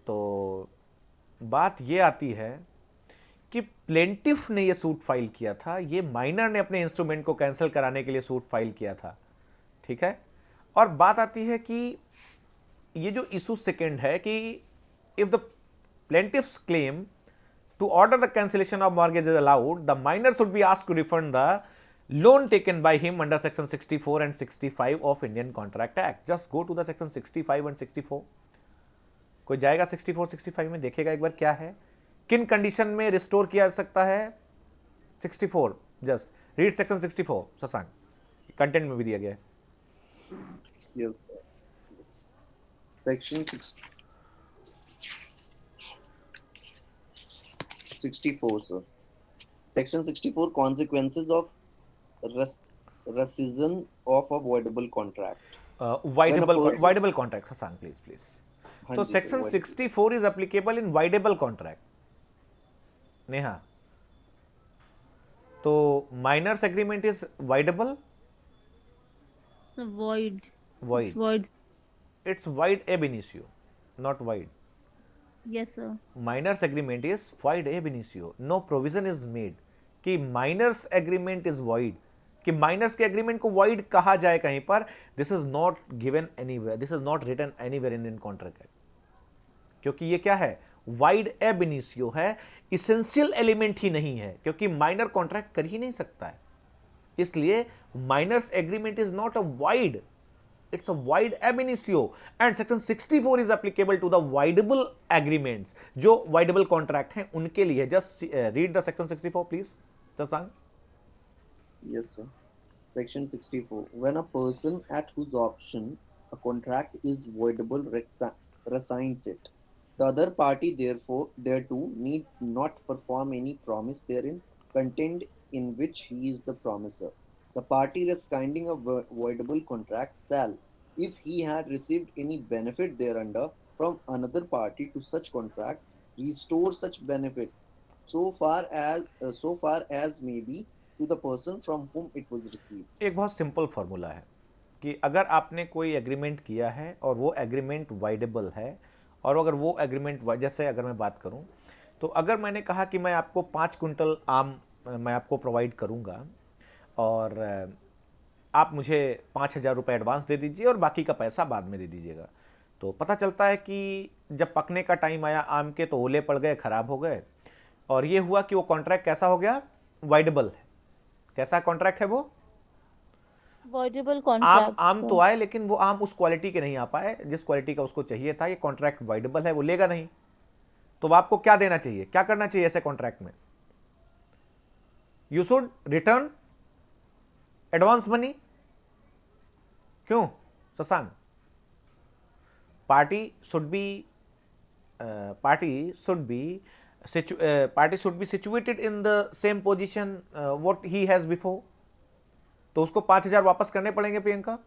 तो बात ये आती है कि प्लेंटिफ ने ये सूट फाइल किया था, ये माइनर ने अपने इंस्ट्रूमेंट को कैंसिल कराने के लिए सूट फाइल किया था, ठीक है। और बात आती है कि ये जो इशू सेकंड है कि if the plaintiff's claim to order the cancellation of mortgage is allowed, the minor should be asked to refund the loan taken by him under section 64 and 65 of Indian contract act. Just go to the section 65 and 64। कोई जाएगा 64 65 में, देखेगा एक बार क्या है, किन condition में restore किया जा सकता है 64। Just read section 64 Shashank, content में भी दिया गया है। Yes, sir. Yes. Section 64, sir. Section 64, consequences of rescission of a voidable contract. Voidable person- voidable contract Shashank, please please. हाँ तो जी, section sir, 64 is applicable in voidable contract. Neha, तो minor's agreement is voidable, So void. It's void, void. It's void ab initio, not void. Yes, sir. Minor's agreement is void ab initio, no provision is made कि minor's agreement is void, कि minors के agreement को void कहा जाए कहीं पर। This is not given anywhere, this is not written anywhere in Indian contract act, क्योंकि ये क्या है, वाइड एब इनिशियो है, इसेंशियल एलिमेंट ही नहीं है, क्योंकि माइनर कॉन्ट्रैक्ट कर ही नहीं सकता है। इसलिए minors agreement is not a void, it's a wide ab initio, and section 64 is applicable to the wideable agreements, जो wideable contract हैं उनके लिए। just read the section 64 please Shashank. Yes, sir. Section 64. When a person at whose option a contract is voidable resigns it, the other party therefore thereto need not perform any promise therein contained in which he is the promiser. The party rescinding a voidable contract shall, if he had received any benefit thereunder from another party to such contract, restore such benefit so far as may be to the person from whom it was received. एक बहुत simple formula है कि अगर आपने कोई agreement किया है और वो एग्रीमेंट वाइडेबल है, और अगर वो एग्रीमेंट, जैसे अगर मैं बात करूं, तो अगर मैंने कहा कि मैं आपको 5 क्विंटल आम मैं आपको प्रोवाइड करूंगा और आप मुझे 5,000 रुपये एडवांस दे दीजिए और बाकी का पैसा बाद में दे दीजिएगा, तो पता चलता है कि जब पकने का टाइम आया आम के तो ओले पड़ गए, ख़राब हो गए, और ये हुआ कि वो कॉन्ट्रैक्ट कैसा हो गया, वाइडेबल है। कैसा कॉन्ट्रैक्ट है वो, Voidable आम contract. आम sir. तो आए लेकिन वो आम उस क्वालिटी के नहीं आ पाए जिस क्वालिटी का उसको चाहिए था। ये कॉन्ट्रैक्ट वाइडेबल है, वो लेगा नहीं, तो आपको क्या देना चाहिए, क्या करना चाहिए ऐसे कॉन्ट्रैक्ट में, you should return advance money. क्यों Shashank, party should be situated in the same position what he has before, तो उसको 5,000 वापस करने पड़ेंगे प्रियंका।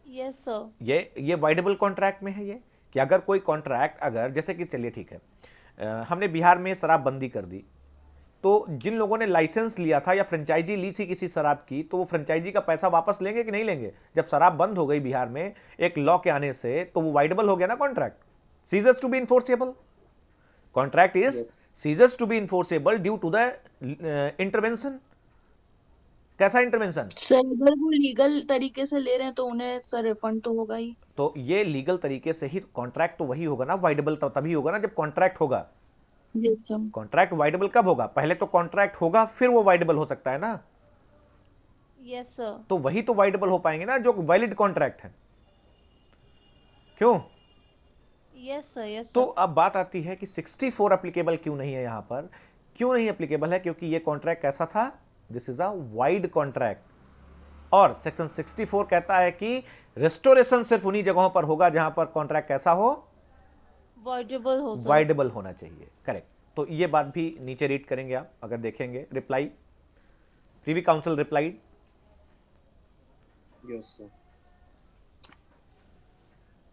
Yes, sir. ये वाइडेबल कॉन्ट्रैक्ट में है ये, कि अगर कोई कॉन्ट्रैक्ट, अगर जैसे कि चलिए ठीक है, हमने बिहार में शराबबंदी कर दी, तो जिन लोगों ने लाइसेंस लिया था या फ्रेंचाइजी ली थी किसी शराब की, तो वो फ्रेंचाइजी का पैसा वापस लेंगे कि नहीं लेंगे। जब शराब बंद हो गई बिहार में एक लॉ के आने से, तो वो वाइडेबल हो गया ना contract, seizures to be enforceable, contract is seizures to be enforceable due to the intervention. कैसा इंटरवेंशन, सर अगर वो लीगल तरीके से ले रहे हैं तो उन्हें सर रिफंड तो होगा ही। तो ये लीगल तरीके से ही कॉन्ट्रैक्ट तो वही होगा ना, वाइडेबल तभी होगा ना जब कॉन्ट्रैक्ट होगा। Yes sir. कॉन्ट्रैक्ट वाइडेबल कब होगा, पहले तो कॉन्ट्रैक्ट होगा फिर वो वाइडेबल हो सकता है ना, Yes, sir. तो वही तो वाइडेबल हो पाएंगे ना जो वैलिड कॉन्ट्रैक्ट है। क्यों, Yes, sir. Yes, तो sir. अब बात आती है कि 64 एप्लीकेबल क्यों नहीं है यहां पर। क्यों नहीं एप्लीकेबल है, क्योंकि ये कॉन्ट्रैक्ट कैसा था, this is a wide contract, और सेक्शन 64 कहता है कि रेस्टोरेशन सिर्फ उन्हीं जगहों पर होगा जहां पर कॉन्ट्रैक्ट कैसा हो, Voidable हो sir. वाइडेबल होना चाहिए। करेक्ट, तो ये बात भी नीचे रीड करेंगे आप अगर देखेंगे, reply Privi council replied. Yes, sir.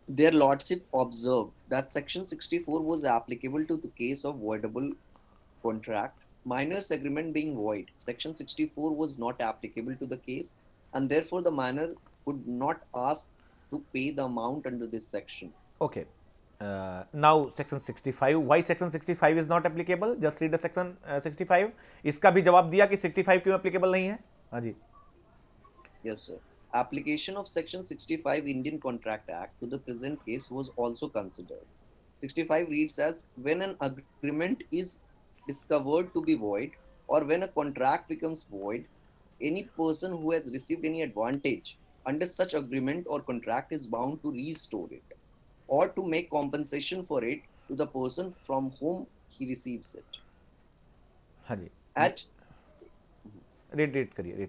Their lordship observed that section 64 was applicable to the case of voidable contract. Minor's agreement being void, section 64 was not applicable to the case, and therefore the minor could not ask to pay the amount under this section. Okay. Now section 65. Why section 65 is not applicable? Just read the section 65. इसका भी जवाब दिया कि 65 क्यों applicable नहीं है। हाँ जी। Yes, sir. Application of section 65 Indian Contract Act to the present case was also considered. 65 reads as, when an agreement is discovered to be void, or when a contract becomes void, any person who has received any advantage under such agreement or contract is bound to restore it, or to make compensation for it to the person from whom he receives it. हाँ जी, At rate करिए.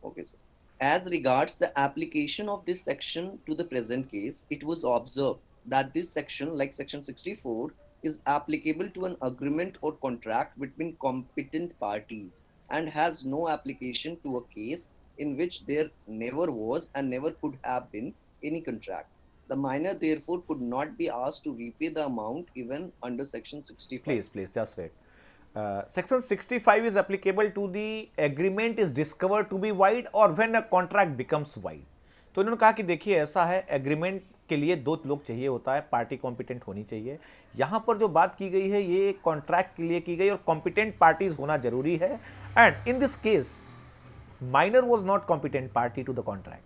Okay, sir. As regards the application of this section to the present case, it was observed that this section, like section 64, is applicable to an agreement or contract between competent parties and has no application to a case in which there never was and never could have been any contract. The minor therefore could not be asked to repay the amount even under section 65. Please, just wait. Section 65 is applicable to the agreement is discovered to be void or when a contract becomes void. तो इन्होंने कहा कि देखिए ऐसा है, agreement के लिए दो लोग चाहिए होता है, पार्टी कॉम्पिटेंट होनी चाहिए. यहां पर जो बात की गई है ये कॉन्ट्रैक्ट के लिए की गई और कॉम्पिटेंट पार्टीज होना जरूरी है. And in this case minor was not competent party to the contract.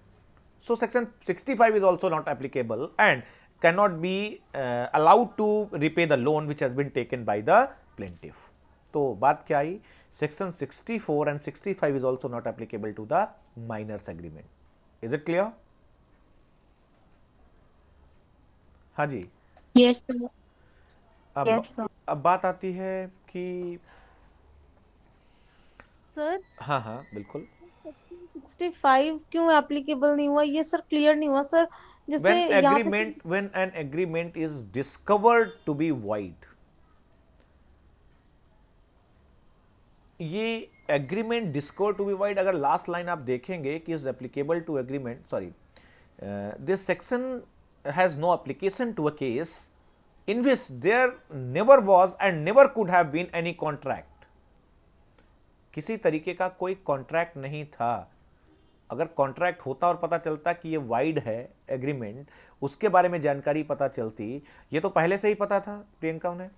So section 65 is also not applicable and cannot be allowed to repay the loan which has been taken by the plaintiff. तो बात क्या आई? Section 64 and 65 is also not applicable to the minors agreement. Is it clear? हाँ जी. Yes, sir. Yes, sir. अब बात आती है कि sir हाँ बिल्कुल. 65 क्यों एप्लीकेबल नहीं हुआ, ये सर क्लियर नहीं हुआ सर. जैसे यहाँ पे when an agreement is discovered to be void, ये agreement discover to be void, अगर लास्ट लाइन आप देखेंगे कि is applicable to agreement, sorry, this section has no application to a case in which there never was and never could have been any contract. किसी तरीके का कोई contract नहीं था. अगर कॉन्ट्रैक्ट होता और पता चलता कि ये वाइड है एग्रीमेंट, उसके बारे में जानकारी पता चलती. ये तो पहले से ही पता था प्रियंका उन्हें.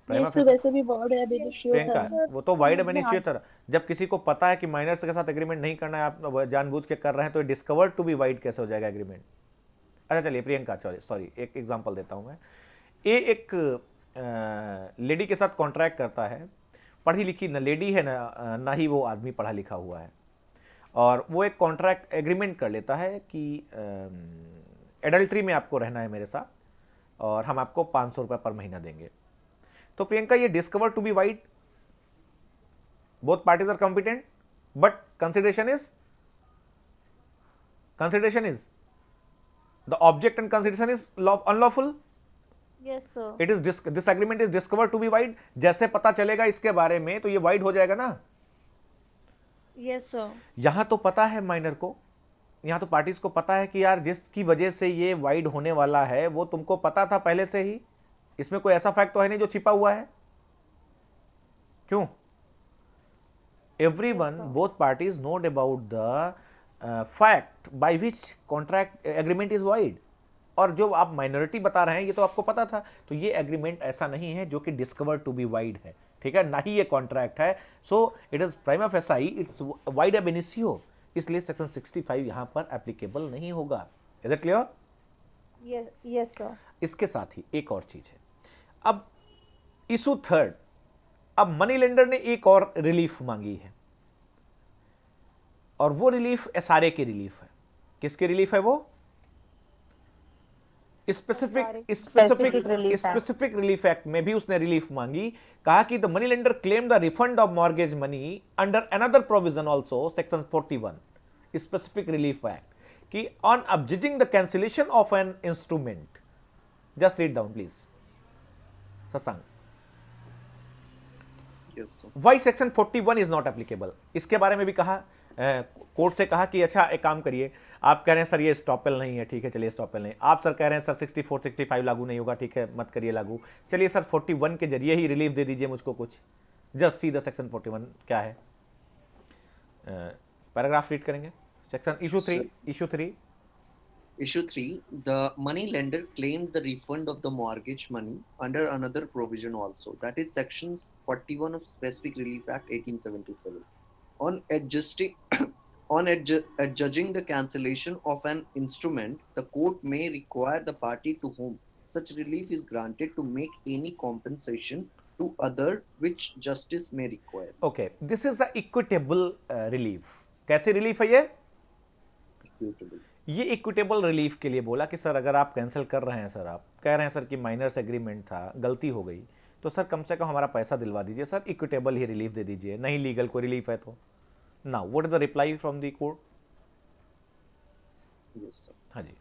Yes, sir. वैसे भी बोर्ड है अभी प्रियंका, था. वो तो वाइड बेनिफिशियर. जब किसी को पता है कि माइनर्स के साथ एग्रीमेंट नहीं करना है, आप जानबूझ के कर रहे हैं, तो डिस्कवर्ड टू बी वाइड कैसे हो जाएगा एग्रीमेंट? अच्छा चलिए प्रियंका, सॉरी एक एग्जांपल देता हूं मैं. ये एक लेडी के साथ कॉन्ट्रैक्ट करता है, पढ़ी लिखी न लेडी है ना ही वो आदमी पढ़ा लिखा हुआ है, और वो एक कॉन्ट्रैक्ट एग्रीमेंट कर लेता है कि एडल्ट्री में आपको रहना है मेरे साथ और हम आपको 500 रुपये पर महीना देंगे. तो प्रियंका, ये discover to be void, both parties are competent, but consideration is the object and consideration is unlawful. Yes sir. It is this agreement is discover to be void. जैसे पता चलेगा इसके बारे में तो ये वाइड हो जाएगा ना. Yes sir. यहां तो पता है माइनर को, यहां तो पार्टीज को पता है कि यार जिसकी वजह से ये वाइड होने वाला है वो तुमको पता था पहले से ही. इसमें कोई ऐसा फैक्ट तो है नहीं जो छिपा हुआ है. क्यों? Everyone, both parties node about the fact by which contract agreement is wide. और जो आप माइनॉरिटी बता रहे हैं ये तो आपको पता था. तो ये एग्रीमेंट ऐसा नहीं है जो कि डिस्कवर टू बी वाइड है, ठीक है, ना ही ये कॉन्ट्रैक्ट है. So it is prima facie, it's void ab initio. इसलिए सेक्शन 65 यहां पर एप्लीकेबल नहीं होगा. Is it clear? Yes sir. इसके साथ ही एक और चीज है. अब इशू थर्ड, अब मनी लेंडर ने एक और रिलीफ मांगी है, और वो रिलीफ एसआरए की रिलीफ है. किसकी रिलीफ है वो? स्पेसिफिक रिलीफ एक्ट में भी उसने रिलीफ मांगी. कहा कि the money lender claim the refund of mortgage money under another provision also, section 41 specific relief act, कि on objecting the cancellation of an instrument. Just read down please. Satsang, Yes, sir. Why section 41 is not applicable. इसके बारे में भी कहा, court से कहा कि अच्छा एक काम करिए, आप कह रहे हैं सर ये स्टॉपेल नहीं है, ठीक है चलिए स्टॉपेल नहीं. आप सर कह रहे हैं सर 64 65 लागू नहीं होगा, ठीक है मत करिए लागू. चलिए सर 41 के जरिए ही रिलीफ दे दीजिए मुझको कुछ. जस्ट सी द सेक्शन 41 क्या है. पैराग्राफ रीड करेंगे. Section issue 3. Issue 3. The money lender claimed the refund of the mortgage money under another provision also, that is sections 41 of Specific Relief Act 1877. On adjudging the cancellation of an instrument, the court may require the party to whom such relief is granted to make any compensation to other which justice may require. Okay, this is the equitable relief. कैसे relief है ये? Equitable. ये equitable relief के लिए बोला कि sir अगर आप कैंसिल कर रहे हैं, सर आप कह रहे हैं सर कि माइनर्स एग्रीमेंट था, गलती हो गई, तो सर कम से कम हमारा पैसा दिलवा दीजिए सर, इक्विटेबल ही रिलीफ दे दीजिए, नहीं लीगल कोई रिलीफ है तो। Now what is the reply from the court? Yes, sir. हाँ जी।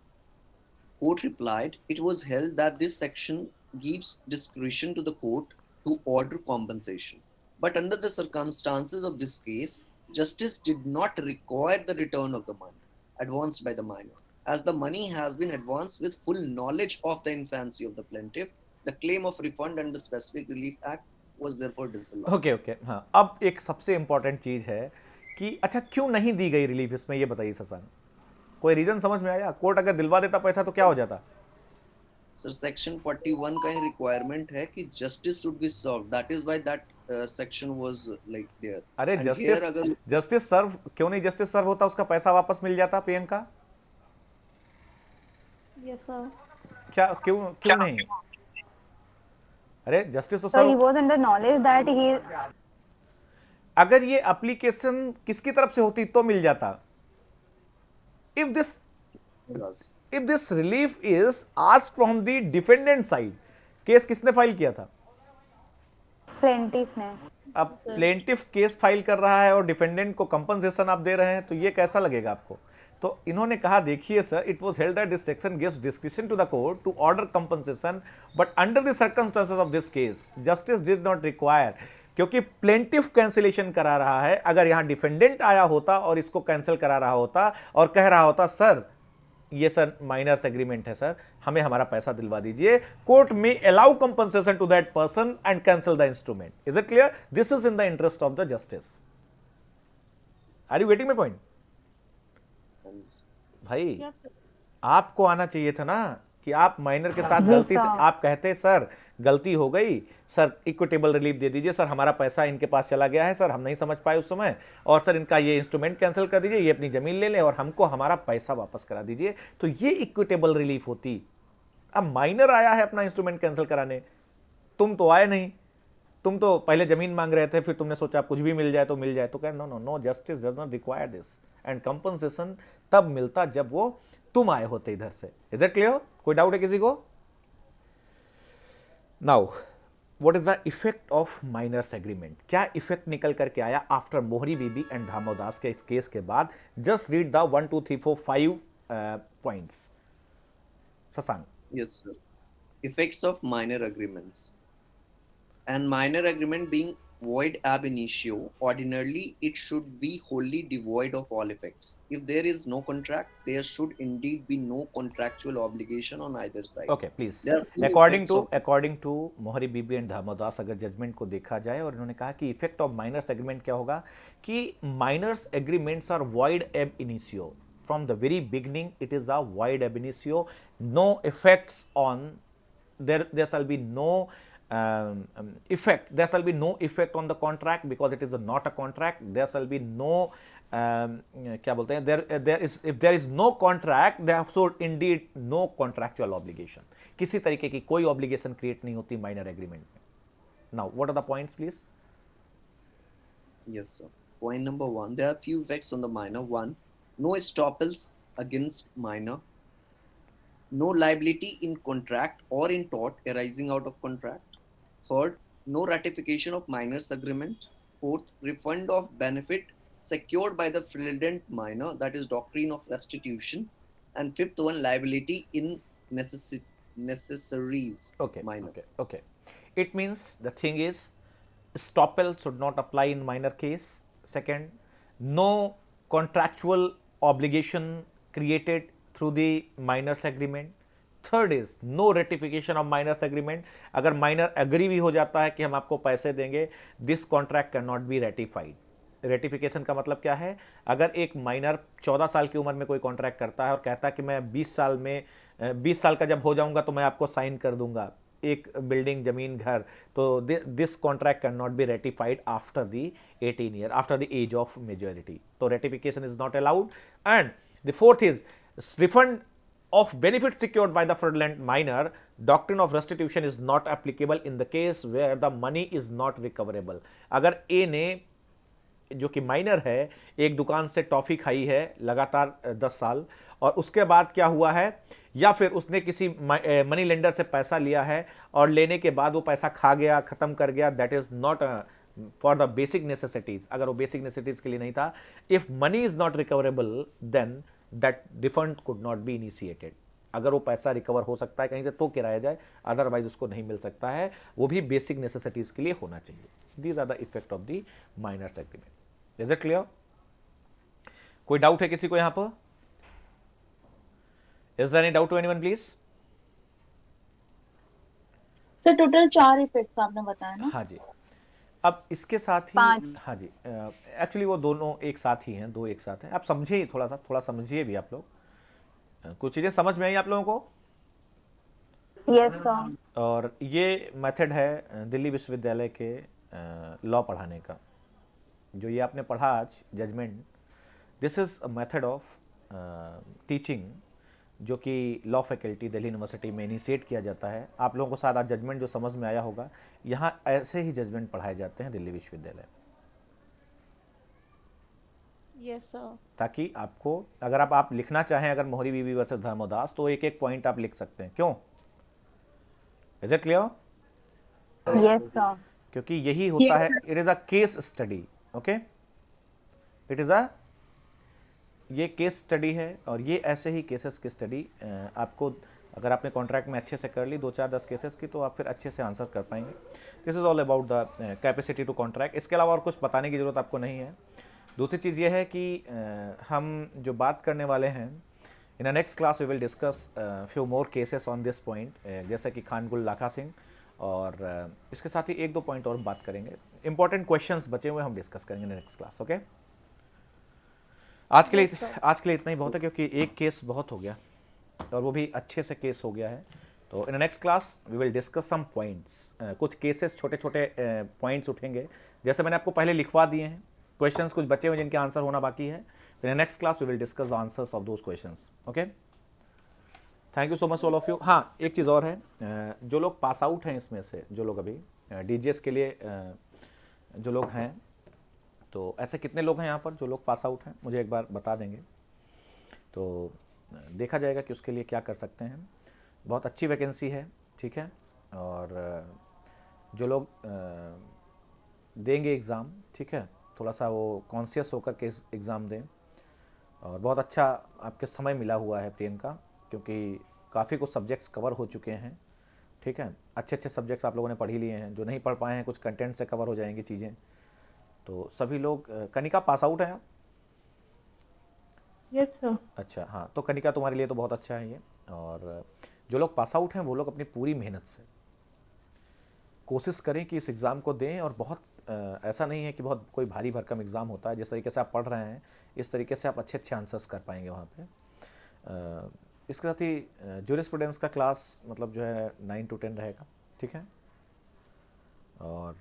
Court replied, it was held that this section gives discretion to the court to order compensation. But under the circumstances of this case, justice did not require the return of the money advanced by the minor. As the money has been advanced with full knowledge of the infancy of the plaintiff, the claim of refund under Specific Relief Act was therefore disallowed. Okay okay, हाँ। अब एक सबसे important चीज है कि अच्छा क्यों नहीं दी गई रिलीफ इसमें, ये बताइए शशांक, कोई रीजन समझ में आया? कोर्ट अगर दिलवा देता पैसा तो क्या हो जाता? सर सेक्शन 41 का रिक्वायरमेंट है कि justice should be serve, that is why that section was like there. अरे And जस्टिस here अगर जस्टिस सर्व क्यों नहीं, जस्टिस सर्व होता उसका पैसा वापस मिल जाता प्रियंका? Yes, sir. क्या क्यों क्यों नहीं? अरे जस्टिस तो So he serve, was under knowledge that he अगर ये एप्लीकेशन किसकी तरफ से होती तो मिल जाता। If this if this relief is asked from the defendant side, case किसने फाइल किया था? plaintiff ने अब प्लेंटिफ केस फाइल कर रहा है और डिफेंडेंट को कंपनसेशन आप दे रहे हैं, तो ये कैसा लगेगा आपको? तो इन्होंने कहा देखिए sir, it was held that this section gives description to the court to order compensation, but under the circumstances of this case justice did not require, क्योंकि प्लेंटिफ कैंसिलेशन करा रहा है। अगर यहां डिफेंडेंट आया होता और इसको कैंसिल करा रहा होता और कह रहा होता सर ये सर माइनर्स एग्रीमेंट है सर, हमें हमारा पैसा दिलवा दीजिए, कोर्ट में allow compensation to that person and cancel the instrument. Is it clear? This is in the interest of the justice. Are you getting my point? भाई Yes, sir. आपको आना चाहिए था ना कि आप माइनर के साथ जी गलती से सर। आप कहते सर गलती हो गई सर, इक्विटेबल रिलीफ दे दीजिए सर, हमारा पैसा इनके पास चला गया है सर, हम नहीं समझ पाए उस समय, और सर इनका ये इंस्ट्रूमेंट कैंसिल कर दीजिए, ये अपनी जमीन ले लें और हमको हमारा पैसा वापस करा दीजिए, तो ये इक्विटेबल रिलीफ होती। अब माइनर आया है अपना इंस्ट्रूमेंट कैंसिल कराने, तुम तो आए नहीं, तुम तो पहले जमीन मांग रहे थे, फिर तुमने सोचा कुछ भी मिल जाए तो मिल जाए, तो कह no no no, justice does not require this, and compensation तब मिलता जब वो तुम आए होते इधर से। Is it clear? कोई डाउट है किसी को? Now what is the effect of miners agreement? क्या इफेक्ट निकल करके आया आफ्टर मोहरी बीबी एंड दामोदास के इस केस के बाद? Just read the 1 2 3 4 5 points. Shashank. Yes, sir. Effects of minor agreements. And minor agreement being void ab initio, ordinarily it should be wholly devoid of all effects. If there is no contract, there should indeed be no contractual obligation on either side. Okay please, There are few according effects to Mohori Bibi and दामोदास अगर judgement को देखा जाए, और इन्होंने कहा कि effect of miners agreement क्या होगा कि minors agreements are void ab initio, from the very beginning it is a void ab initio, no effects on, there shall be no effect, there shall be no effect on the contract because it is not a contract, there shall be no क्या बोलते हैं, there is, if there is no contract there should indeed no contractual obligation, किसी तरीके की कोई obligation create नहीं होती minor agreement में। now what are the points please? Yes, sir. Point number 1. There are few effects on the minor. 1. No estoppels against minor. No liability in contract or in tort arising out of contract. Third, no ratification of minor's agreement. Fourth, refund of benefit secured by the fraudulent minor, that is doctrine of restitution. And fifth one, liability in necessaries Okay, minor. okay. It means the thing is, estoppel should not apply in minor case. Second, no contractual obligation created through the minors agreement. Third is no ratification of miners agreement, अगर minor agree भी हो जाता है कि हम आपको पैसे देंगे, this contract can not be ratified. Ratification का मतलब क्या है? अगर एक माइनर 14 साल की उम्र में कोई कॉन्ट्रैक्ट करता है और कहता है कि मैं 20 साल का जब हो जाऊंगा तो मैं आपको साइन कर दूंगा एक बिल्डिंग, जमीन, घर, तो this contract can not be ratified after the 18 year, after the age of majority, तो ratification is not allowed. And the fourth is refund of benefits secured by the fraudulent minor, doctrine of restitution is not applicable in the case where the money is not recoverable। अगर A ने, जो कि minor है, एक दुकान से toffee खाई है लगातार 10 साल और उसके बाद क्या हुआ है, या फिर उसने किसी मनी लेंडर से पैसा लिया है और लेने के बाद वो पैसा खा गया, खत्म कर गया, that is not for the basic necessities. अगर वो बेसिक नेसेसिटीज के लिए नहीं था, if money is not recoverable then that refund could not be initiated. अगर वो पैसा रिकवर हो सकता है कहीं से तो किराया जाए, अदरवाइज उसको नहीं मिल सकता है, वो भी बेसिक नेसेसिटीज के लिए होना चाहिए। These are the effect of the miners agreement. Is it clear? कोई डाउट है किसी को यहां पर? Is there any doubt to anyone please? Sir total 4 effects आपने बताया ना? हाँ जी। अब इसके साथ ही 5। हाँ जी, एक्चुअली वो दोनों एक साथ ही हैं, दो एक साथ हैं। आप समझिए, थोड़ा समझिए भी आप लोग। कुछ चीज़ें समझ में आई आप लोगों को? Yes, sir. और ये मेथड है दिल्ली विश्वविद्यालय के लॉ पढ़ाने का। जो ये आपने पढ़ा आज judgement, this is a method of teaching जो कि लॉ फैकल्टी दिल्ली यूनिवर्सिटी में इनिशिएट किया जाता है। आप लोगों को सारा जजमेंट जो समझ में आया होगा, यहाँ ऐसे ही जजमेंट पढ़ाए जाते हैं दिल्ली विश्वविद्यालय। Yes sir. ताकि आपको, अगर आप लिखना चाहें अगर मोहरी बीवी वर्सेस धर्मदास, तो एक एक पॉइंट आप लिख सकते हैं। क्यों? Is it clear? Yes, sir. क्योंकि यही होता है, it is a case study. Okay, it is अ, ये केस स्टडी है और ये ऐसे ही केसेस की स्टडी आपको, अगर आपने कॉन्ट्रैक्ट में अच्छे से कर ली 2 4 10 केसेस की, तो आप फिर अच्छे से आंसर कर पाएंगे। This is all about the capacity to contract. इसके अलावा और कुछ बताने की जरूरत आपको नहीं है। दूसरी चीज़ ये है कि हम जो बात करने वाले हैं, in a next class we will discuss few more cases on this point, जैसे कि खानगुल लाखा सिंह, और इसके साथ ही 1-2 पॉइंट और बात करेंगे। इंपॉर्टेंट क्वेश्चंस बचे हुए हम डिस्कस करेंगे नेक्स्ट क्लास। ओके, आज के लिए इतना ही बहुत है, क्योंकि एक केस बहुत हो गया और वो भी अच्छे से केस हो गया है। तो in next class we will discuss some points, कुछ केसेस, छोटे छोटे पॉइंट्स उठेंगे, जैसे मैंने आपको पहले लिखवा दिए हैं। क्वेश्चंस कुछ बचे हुए जिनके आंसर होना बाकी है। In next class we will discuss the answers of those questions. Okay, thank you so much all of you. हाँ, एक चीज़ और है, जो लोग पास आउट हैं इसमें से, जो लोग अभी डीजीएस के लिए जो लोग हैं, तो ऐसे कितने लोग हैं यहाँ पर जो लोग पास आउट हैं, मुझे एक बार बता देंगे तो देखा जाएगा कि उसके लिए क्या कर सकते हैं। बहुत अच्छी वैकेंसी है, ठीक है, और जो लोग देंगे एग्ज़ाम, ठीक है, थोड़ा सा वो कॉन्शियस होकर के एग्ज़ाम दें। और बहुत अच्छा आपके समय मिला हुआ है प्रियंका, क्योंकि काफ़ी कुछ सब्जेक्ट्स कवर हो चुके हैं, ठीक है, अच्छे सब्जेक्ट्स आप लोगों ने पढ़ ही लिए हैं। जो नहीं पढ़ पाए हैं, कुछ कंटेंट से कवर हो जाएंगी चीज़ें। तो सभी लोग, कनिका पास आउट है आप? Yes sir. अच्छा, हाँ, तो कनिका तुम्हारे लिए तो बहुत अच्छा है ये। और जो लोग पास आउट हैं वो लोग अपनी पूरी मेहनत से कोशिश करें कि इस एग्ज़ाम को दें। और बहुत ऐसा नहीं है कि बहुत कोई भारी भरकम एग्ज़ाम होता है। जिस तरीके से आप पढ़ रहे हैं, इस तरीके से आप अच्छे आंसर्स कर पाएंगे वहाँ पे। इसके साथ ही ज्यूरिस्प्रूडेंस का क्लास मतलब जो है 9 to 10 रहेगा, ठीक है। और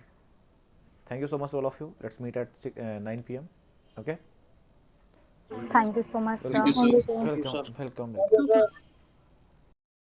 thank you so much all of you. Let's meet at 9 PM। Okay, Thank you so much, sir. Thank you, sir. Welcome welcome.